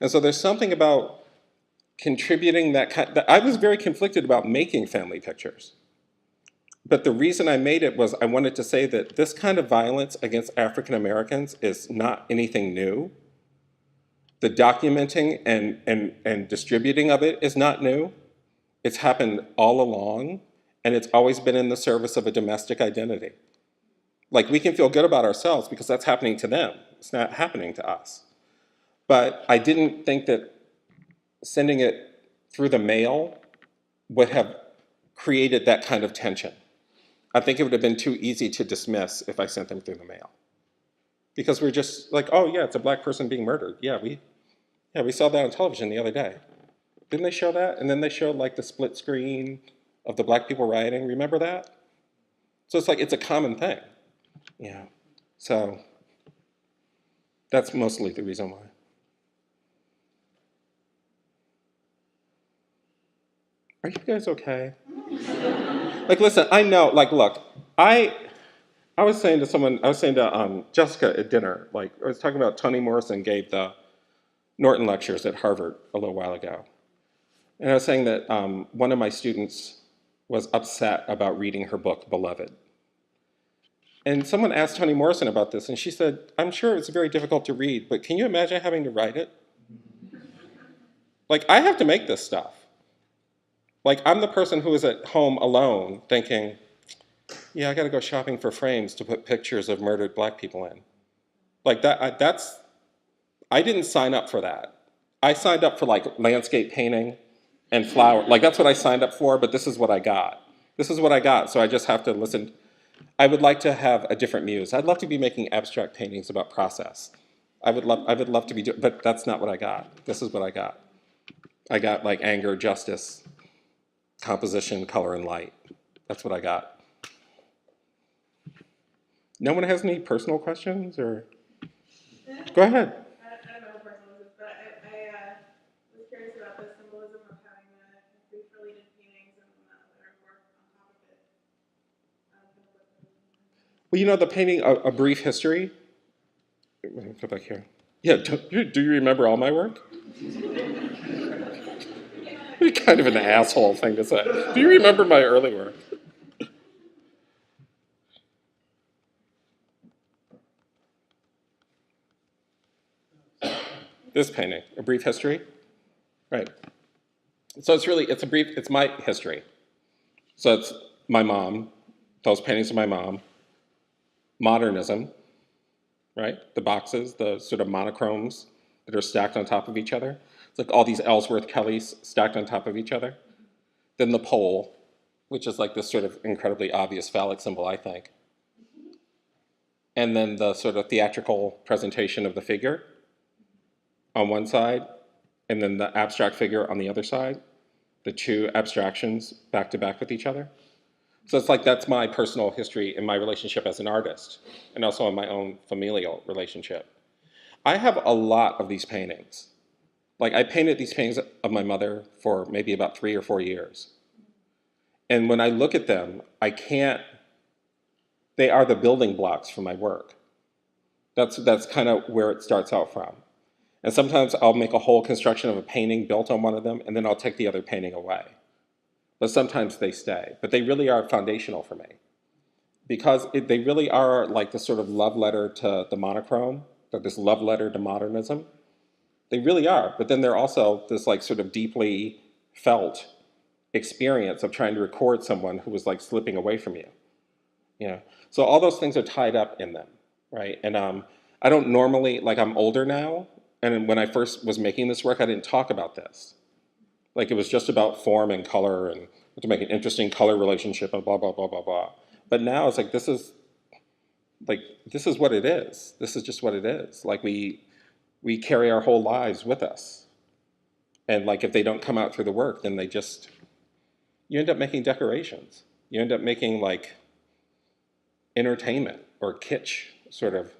And so there's something about contributing that I was very conflicted about making family pictures. But the reason I made it was I wanted to say that this kind of violence against African Americans is not anything new. The documenting and distributing of it is not new. It's happened all along. And it's always been in the service of a domestic identity. Like, we can feel good about ourselves because that's happening to them. It's not happening to us. But I didn't think that sending it through the mail would have created that kind of tension. I think it would have been too easy to dismiss if I sent them through the mail. Because we're just like, oh yeah, it's a Black person being murdered. Yeah, we saw that on television the other day. Didn't they show that? And then they showed like the split screen of the Black people rioting. Remember that? So it's like, it's a common thing. Yeah. So that's mostly the reason why. Are you guys okay? Like, listen, I know, like, look, I was saying to Jessica at dinner, like, I was talking about Toni Morrison gave the Norton lectures at Harvard a little while ago. And I was saying that one of my students was upset about reading her book, Beloved. And someone asked Toni Morrison about this, and she said, I'm sure it's very difficult to read, but can you imagine having to write it? Like, I have to make this stuff. Like, I'm the person who is at home alone thinking, Yeah, I got to go shopping for frames to put pictures of murdered black people in. Like I didn't sign up for that. I signed up for like landscape painting and flower. Like that's what I signed up for, but this is what I got. This is what I got, so I just have to listen. I would like to have a different muse. I'd love to be making abstract paintings about process. I would love to be doing, but that's not what I got. This is what I got. I got like anger, justice, composition, color, and light. That's what I got. No one has any personal questions, or go ahead. I don't know what person this is, but I was curious about the symbolism of having the brief related paintings and then the other work on top of it. Well, you know the painting, A Brief History. Let me go back here. Yeah, do you remember all my work? Kind of an asshole thing to say. Do you remember my early work? This painting, A Brief History, right? So it's my history. So it's my mom, those paintings of my mom, modernism, right? The boxes, the sort of monochromes that are stacked on top of each other. It's like all these Ellsworth Kellys stacked on top of each other. Then the pole, which is like this sort of incredibly obvious phallic symbol, I think. And then the sort of theatrical presentation of the figure on one side, and then the abstract figure on the other side, the two abstractions back to back with each other. So it's like that's my personal history in my relationship as an artist, and also in my own familial relationship. I have a lot of these paintings. Like I painted these paintings of my mother for maybe about 3 or 4 years. And when I look at them, they are the building blocks for my work. That's kind of where it starts out from. And sometimes I'll make a whole construction of a painting built on one of them, and then I'll take the other painting away. But sometimes they stay. But they really are foundational for me. Because they really are like the sort of love letter to the monochrome, or this love letter to modernism. They really are. But then they're also this like sort of deeply felt experience of trying to record someone who was like slipping away from you. You know? So all those things are tied up in them, right? And I don't normally, like I'm older now, and when I first was making this work, I didn't talk about this. Like it was just about form and color and to make an interesting color relationship and blah, blah, blah, blah, blah. But now it's like, this is what it is. This is just what it is. Like we carry our whole lives with us. And like if they don't come out through the work, then you end up making decorations. You end up making like entertainment or kitsch sort of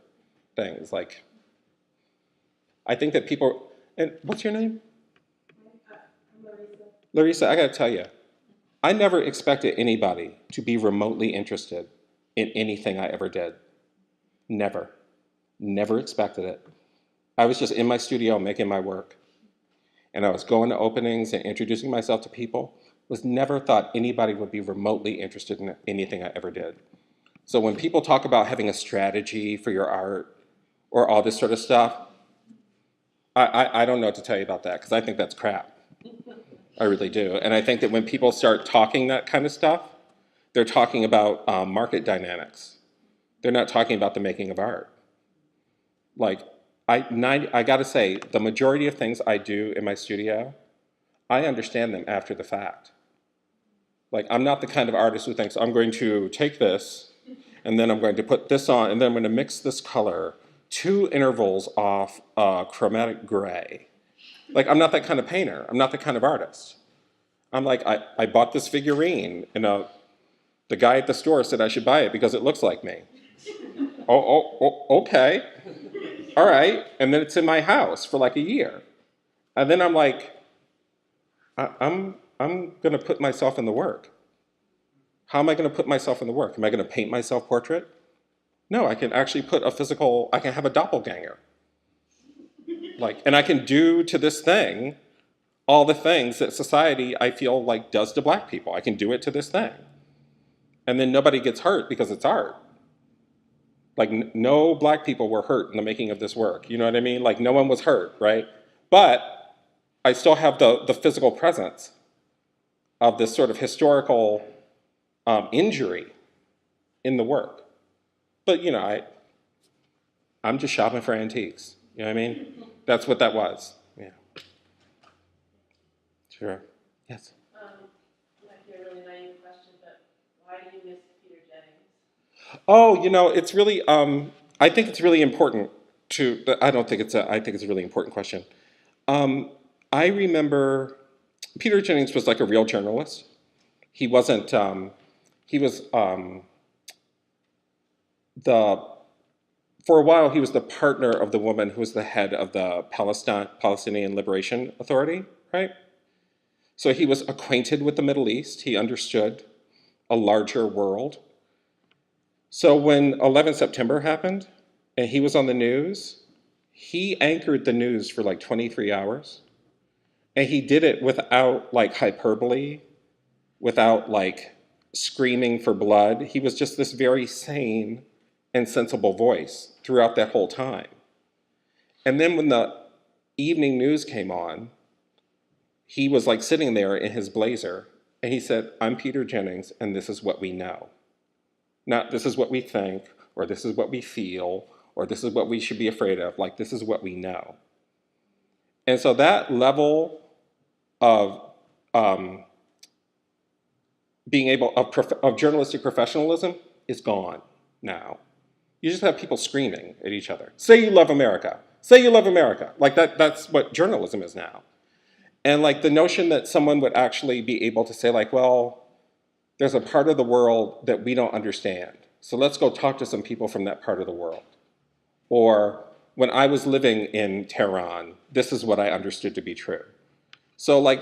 things. Like, I think that people, and what's your name? Larissa, I gotta tell you, I never expected anybody to be remotely interested in anything I ever did. Never. Never expected it. I was just in my studio making my work. And I was going to openings and introducing myself to people. Was never thought anybody would be remotely interested in anything I ever did. So when people talk about having a strategy for your art or all this sort of stuff, I don't know what to tell you about that because I think that's crap. I really do. And I think that when people start talking that kind of stuff, they're talking about market dynamics. They're not talking about the making of art. Like, I gotta say, the majority of things I do in my studio, I understand them after the fact. Like, I'm not the kind of artist who thinks, I'm going to take this, and then I'm going to put this on, and then I'm going to mix this color 2 intervals off chromatic gray. Like, I'm not that kind of painter. I'm not that kind of artist. I'm like, I bought this figurine, and the guy at the store said I should buy it because it looks like me. Okay. All right. And then it's in my house for like a year. And then I'm like, I'm going to put myself in the work. How am I going to put myself in the work? Am I going to paint my self-portrait? No, I can actually I can have a doppelganger. Like, and I can do to this thing all the things that society, I feel like, does to black people. I can do it to this thing. And then nobody gets hurt because it's art. Like, no black people were hurt in the making of this work. You know what I mean? Like, no one was hurt, right? But I still have the physical presence of this sort of historical injury in the work. But, I'm just shopping for antiques. You know what I mean? That's what that was. Yeah. Sure. Yes. Might be a really naive question, but why do you miss Peter Jennings? Oh, it's really, I think it's really important to, I don't think I think it's a really important question. I remember Peter Jennings was like a real journalist. He wasn't, he was for a while, he was the partner of the woman who was the head of the Palestinian Liberation Authority, right? So he was acquainted with the Middle East. He understood a larger world. So when 11 September happened and he was on the news, he anchored the news for like 23 hours. And he did it without like hyperbole, without like screaming for blood. He was just this very sane and sensible voice throughout that whole time. And then when the evening news came on, he was like sitting there in his blazer and he said, "I'm Peter Jennings and this is what we know. Not this is what we think, or this is what we feel, or this is what we should be afraid of. Like, this is what we know." And so that level of being able, of journalistic professionalism is gone now. You just have people screaming at each other. Say you love America. Say you love America. Like that's what journalism is now. And like the notion that someone would actually be able to say like, well, there's a part of the world that we don't understand. So let's go talk to some people from that part of the world. Or when I was living in Tehran, this is what I understood to be true. So like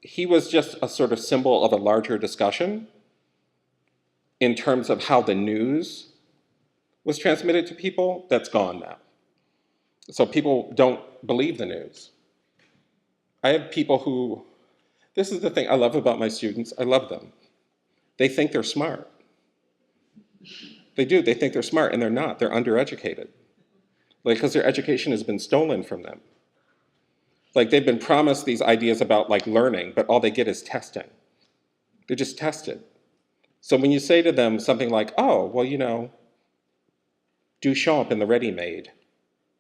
he was just a sort of symbol of a larger discussion in terms of how the news was transmitted to people. That's gone now. So people don't believe the news. I have people who, this is the thing I love about my students, I love them. They think they're smart. They do, they think they're smart, and they're not. They're undereducated. Like, because their education has been stolen from them. Like, they've been promised these ideas about, like, learning, but all they get is testing. They're just tested. So when you say to them something like, oh, well, Duchamp in the ready-made,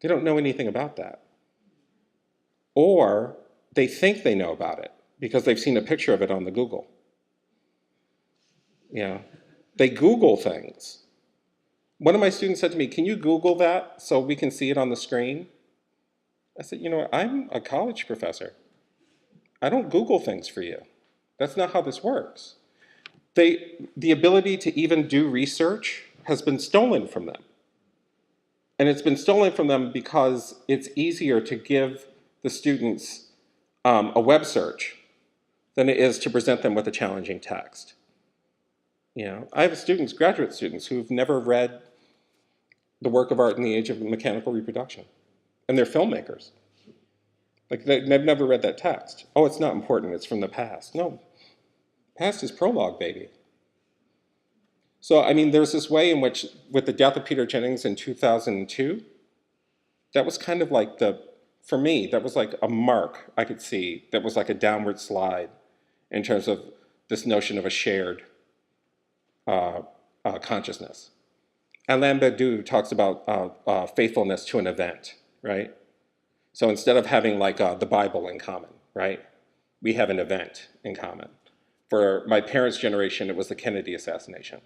they don't know anything about that. Or they think they know about it because they've seen a picture of it on the Google. They Google things. One of my students said to me, "Can you Google that so we can see it on the screen?" I said, I'm a college professor. I don't Google things for you. That's not how this works. The ability to even do research has been stolen from them. And it's been stolen from them because it's easier to give the students a web search than it is to present them with a challenging text. I have students, graduate students, who've never read the work of art in the age of mechanical reproduction. And they're filmmakers. Like, they've never read that text. Oh, it's not important, it's from the past. No, past is prologue, baby. So, I mean, there's this way in which, with the death of Peter Jennings in 2002, that was kind of like for me, that was like a mark I could see that was like a downward slide in terms of this notion of a shared consciousness. Alain Badiou talks about faithfulness to an event, right? So instead of having like the Bible in common, right, we have an event in common. For my parents' generation, it was the Kennedy assassination.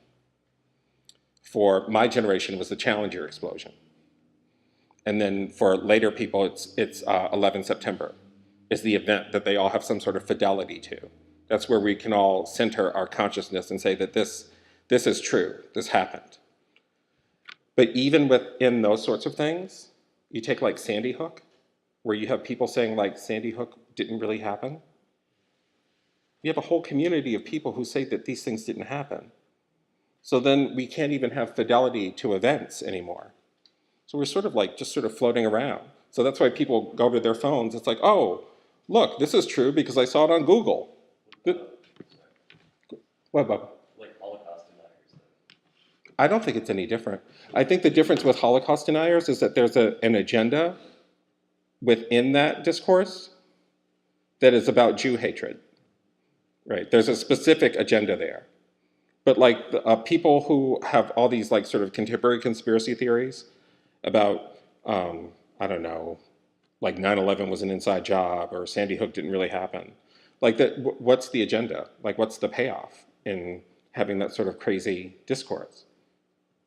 For my generation, it was the Challenger explosion. And then for later people, it's 11 September is the event that they all have some sort of fidelity to. That's where we can all center our consciousness and say that this is true, this happened. But even within those sorts of things, you take like Sandy Hook, where you have people saying like Sandy Hook didn't really happen. You have a whole community of people who say that these things didn't happen. So then we can't even have fidelity to events anymore. So we're sort of like just sort of floating around. So that's why people go to their phones. It's like, oh, look, this is true because I saw it on Google. What, Bob? Like Holocaust deniers. I don't think it's any different. I think the difference with Holocaust deniers is that there's an agenda within that discourse that is about Jew hatred, right? There's a specific agenda there. But like people who have all these like sort of contemporary conspiracy theories about, I don't know, like 9/11 was an inside job or Sandy Hook didn't really happen. Like that, what's the agenda? Like what's the payoff in having that sort of crazy discourse?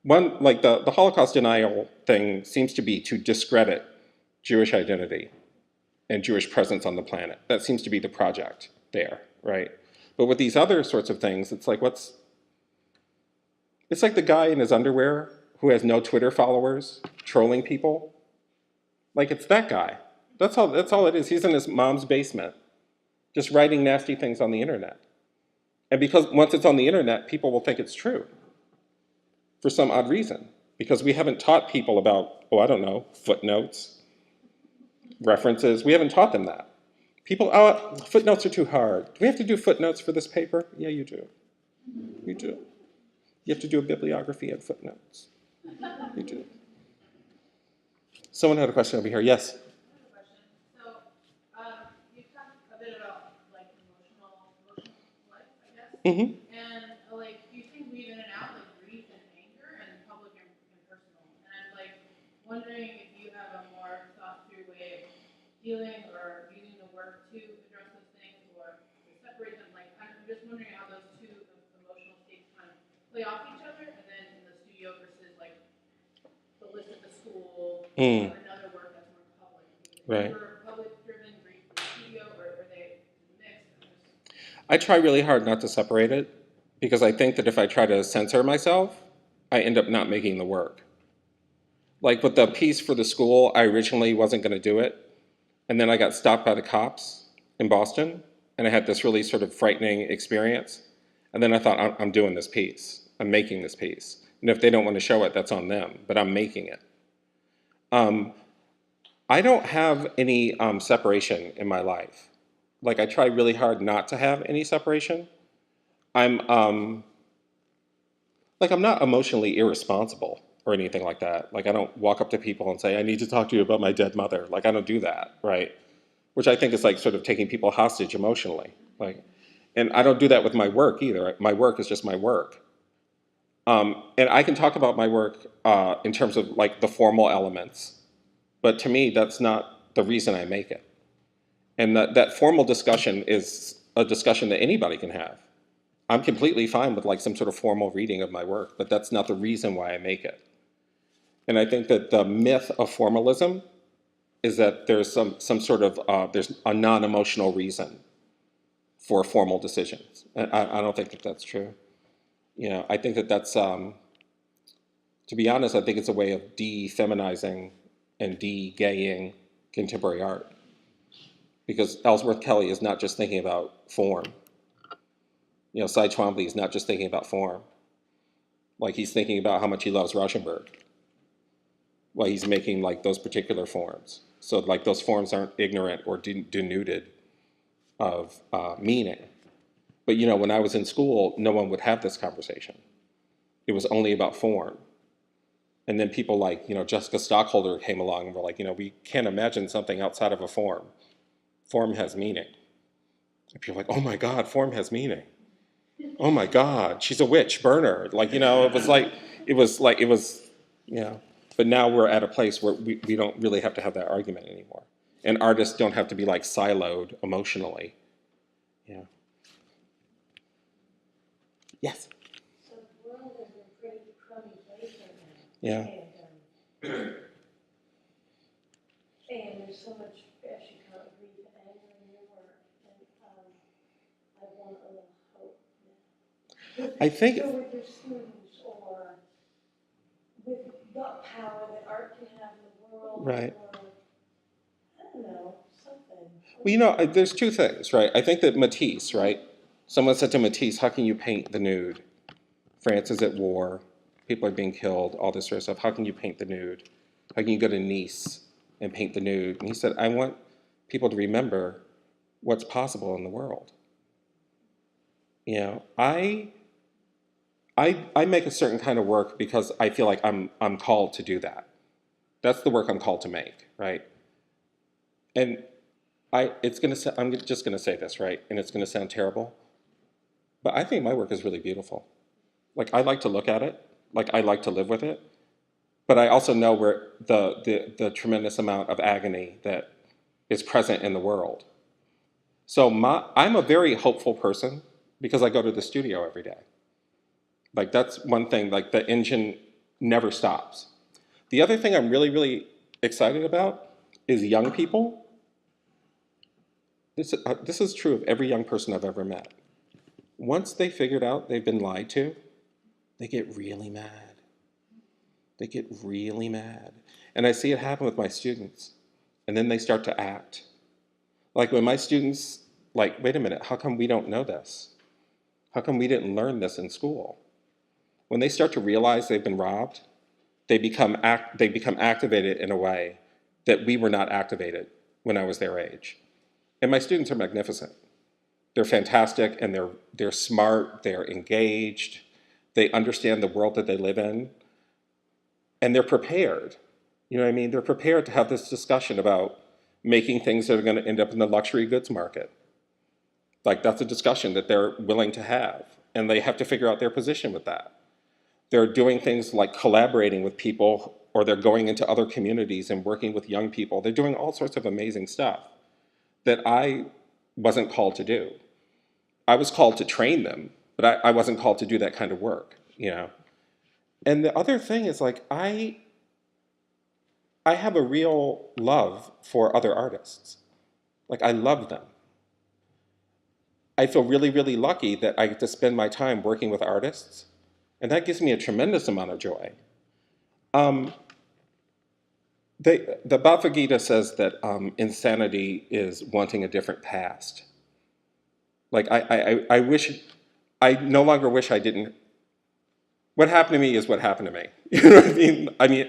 One, like the Holocaust denial thing seems to be to discredit Jewish identity and Jewish presence on the planet. That seems to be the project there, right? But with these other sorts of things, it's like it's like the guy in his underwear who has no Twitter followers trolling people. Like it's that guy. That's all it is. He's in his mom's basement, just writing nasty things on the internet. And because once it's on the internet, people will think it's true for some odd reason. Because we haven't taught people about, oh, I don't know, footnotes, references. We haven't taught them that. People, oh, footnotes are too hard. Do we have to do footnotes for this paper? Yeah, you do. You do. You have to do a bibliography and footnotes. You do. Someone had a question over here. Yes? I have a question. So, you talked a bit about like emotional life, I guess. Mm-hmm. And like you can weave in and out like grief and anger and public and personal. And I'm like wondering if you have a more thought through way of healing or using the work to address those things or to separate them. Like I'm just wondering how those two emotional states kind of play off each other, and then in the studio versus like the list at the school or another work that's more public. Right. Or public driven grief for the studio, or are they mixed? I try really hard not to separate it because I think that if I try to censor myself, I end up not making the work. Like with the piece for the school, I originally wasn't going to do it. And then I got stopped by the cops in Boston, and I had this really sort of frightening experience. And then I thought, I'm doing this piece. I'm making this piece. And if they don't want to show it, that's on them, but I'm making it. I don't have any separation in my life. Like I try really hard not to have any separation. I'm I'm not emotionally irresponsible or anything like that. Like I don't walk up to people and say, I need to talk to you about my dead mother. Like I don't do that, right? Which I think is like sort of taking people hostage emotionally. Like, and I don't do that with my work either. My work is just my work. And I can talk about my work in terms of like the formal elements, but to me, that's not the reason I make it. And that formal discussion is a discussion that anybody can have. I'm completely fine with like some sort of formal reading of my work, but that's not the reason why I make it. And I think that the myth of formalism is that there's some sort of, there's a non-emotional reason for formal decisions. And I don't think that that's true. You know, I think that that's, to be honest, I think it's a way of de-feminizing and de-gaying contemporary art. Because Ellsworth Kelly is not just thinking about form. You know, Cy Twombly is not just thinking about form. Like he's thinking about how much he loves Rauschenberg while he's making like those particular forms. So like those forms aren't ignorant or denuded of meaning. But you know, when I was in school, no one would have this conversation. It was only about form. And then people like, you know, Jessica Stockholder came along and were like, you know, we can't imagine something outside of a form. Form has meaning. And people are like, oh my God, form has meaning. Oh my God, she's a witch, burn her. Like, you know, it was, you know. But now we're at a place where we don't really have to have that argument anymore. And artists don't have to be like siloed emotionally. Yeah. Yes. So the world is a pretty crummy place right now. Yeah. And there's so much, as you call it, grief and anger in your work. And I want a little hope now. I think. So with your students or with the power that art can have in the world. Right. Or, I don't know, something. Well, you know, there's two things, right? I think that Matisse, right? Someone said to Matisse, how can you paint the nude? France is at war. People are being killed, all this sort of stuff. How can you paint the nude? How can you go to Nice and paint the nude? And he said, I want people to remember what's possible in the world. You know, I make a certain kind of work because I feel like I'm called to do that. That's the work I'm called to make, right? And I'm just gonna say this, right? And it's gonna sound terrible, but I think my work is really beautiful. Like, I like to look at it. Like, I like to live with it. But I also know where the tremendous amount of agony that is present in the world. So I'm a very hopeful person because I go to the studio every day. Like, that's one thing, like, the engine never stops. The other thing I'm really, really excited about is young people. This is true of every young person I've ever met. Once they figured out they've been lied to, they get really mad. They get really mad. And I see it happen with my students. And then they start to act. Like when my students, like, wait a minute, how come we don't know this? How come we didn't learn this in school? When they start to realize they've been robbed, they become activated in a way that we were not activated when I was their age. And my students are magnificent. They're fantastic, and they're smart, they're engaged, they understand the world that they live in, and they're prepared. You know what I mean? They're prepared to have this discussion about making things that are going to end up in the luxury goods market. Like, that's a discussion that they're willing to have, and they have to figure out their position with that. They're doing things like collaborating with people, or they're going into other communities and working with young people. They're doing all sorts of amazing stuff that I wasn't called to do. I was called to train them, but I wasn't called to do that kind of work, you know? And the other thing is, like, I have a real love for other artists. Like, I love them. I feel really, really lucky that I get to spend my time working with artists, and that gives me a tremendous amount of joy. The Bhagavad Gita says that insanity is wanting a different past. Like, I no longer wish I didn't. What happened to me is what happened to me. You know what I mean?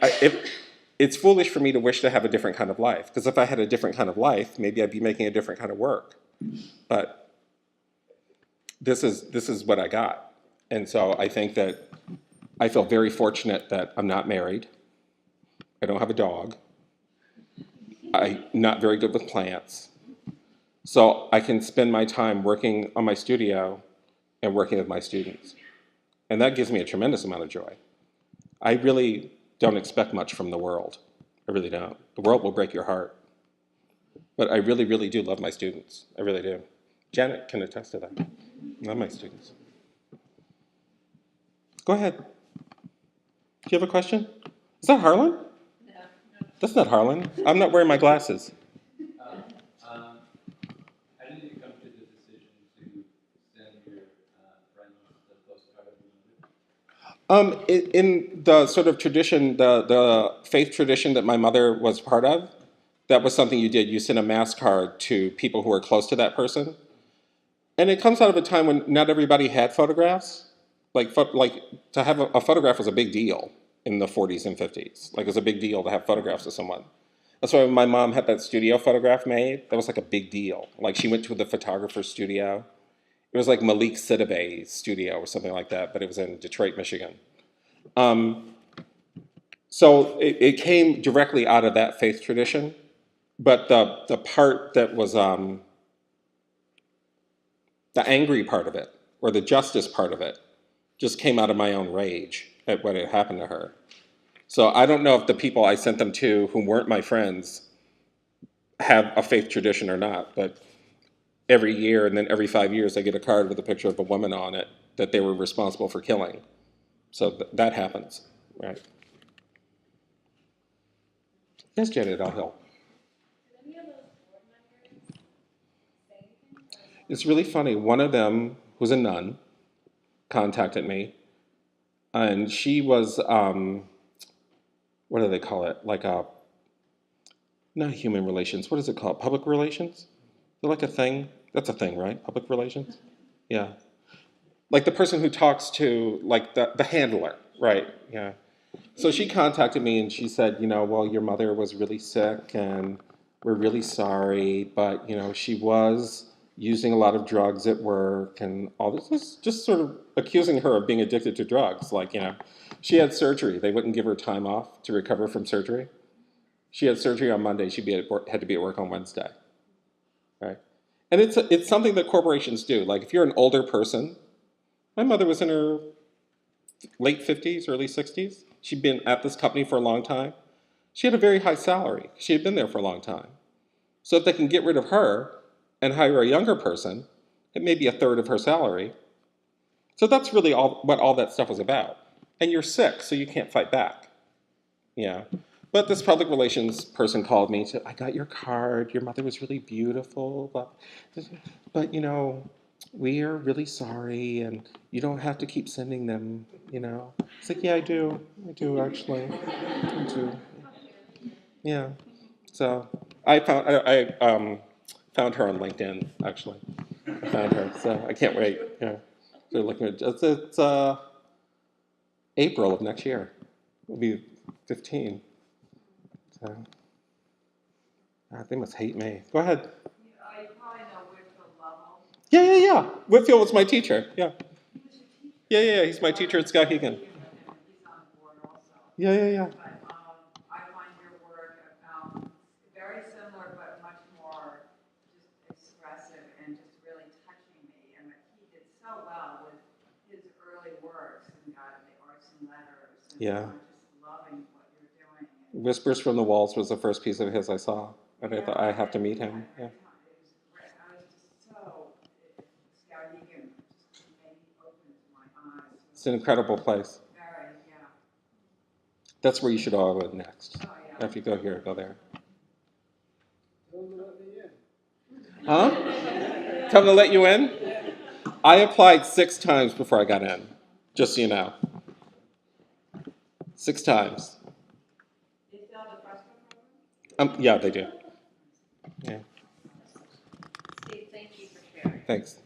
It's foolish for me to wish to have a different kind of life, because if I had a different kind of life, maybe I'd be making a different kind of work. But this is what I got. And so I think that I feel very fortunate that I'm not married. I don't have a dog. I'm not very good with plants. So I can spend my time working on my studio and working with my students. And that gives me a tremendous amount of joy. I really don't expect much from the world. I really don't. The world will break your heart. But I really, really do love my students. I really do. Janet can attest to that. I love my students. Go ahead. Do you have a question? Is that Harlan? No. That's not Harlan. I'm not wearing my glasses. How did you come to the decision to send your friends the postcard of the mother? In the sort of tradition, the faith tradition that my mother was part of, that was something you did. You sent a mass card to people who were close to that person. And it comes out of a time when not everybody had photographs. Like to have a photograph was a big deal in the 40s and 50s. Like, it was a big deal to have photographs of someone. That's why when my mom had that studio photograph made, that was like a big deal. Like, she went to the photographer's studio. It was like Malik Sidibe's studio or something like that, but it was in Detroit, Michigan. So it came directly out of that faith tradition. But the part that was the angry part of it, or the justice part of it, just came out of my own rage at what had happened to her. So I don't know if the people I sent them to who weren't my friends have a faith tradition or not, but every year and then every 5 years I get a card with a picture of a woman on it that they were responsible for killing. So that happens, right? Yes, Janet, I'll help. Did any of those board members say anything? It's really funny. One of them, who's a nun, contacted me, and she was, what do they call it? Like not human relations. What is it called? Public relations? Is it like a thing? That's a thing, right? Public relations? Yeah. Like the person who talks to, like the handler, right? Yeah. So she contacted me and she said, well, your mother was really sick and we're really sorry, but, she was using a lot of drugs at work and all this. Was just sort of accusing her of being addicted to drugs. Like, she had surgery. They wouldn't give her time off to recover from surgery. She had surgery on Monday. She had to be at work on Wednesday, right? And it's something that corporations do. Like, if you're an older person, my mother was in her late 50s, early 60s. She'd been at this company for a long time. She had a very high salary. She had been there for a long time. So if they can get rid of her and hire a younger person, it may be a third of her salary. So that's really what all that stuff was about. And you're sick, so you can't fight back. Yeah. But this public relations person called me and said, I got your card. Your mother was really beautiful. But we are really sorry, and you don't have to keep sending them. It's like, yeah, I do. I do, actually. I do. Yeah. So I found her on LinkedIn, actually. I found her, so I can't wait. Yeah. So looking at it's April of next year. It'll be 15. So they must hate me. Go ahead. You probably know Whitfield Lovell. Yeah. Whitfield was my teacher. Yeah. Yeah. He's my teacher at Skowhegan. He's on the board also. Yeah. But I find your work very similar, but much more just expressive and just really touching me. And he did so well with his early works and the arts and letters. And Yeah. I'm just loving what you're doing. Whispers from the Walls was the first piece of his I saw, and I thought I have to meet him. Yeah. I was just so Skowhegan just made me open my eyes. It's an incredible place. Very, yeah. That's where you should all go next. Oh, yeah. If you go here, go there. Tell them about the end. Huh? Tell them to let you in? I applied 6 times before I got in, just so you know. 6 times. They sell the Fresco program? Yeah, they do. Yeah. Steve, thank you for sharing. Thanks.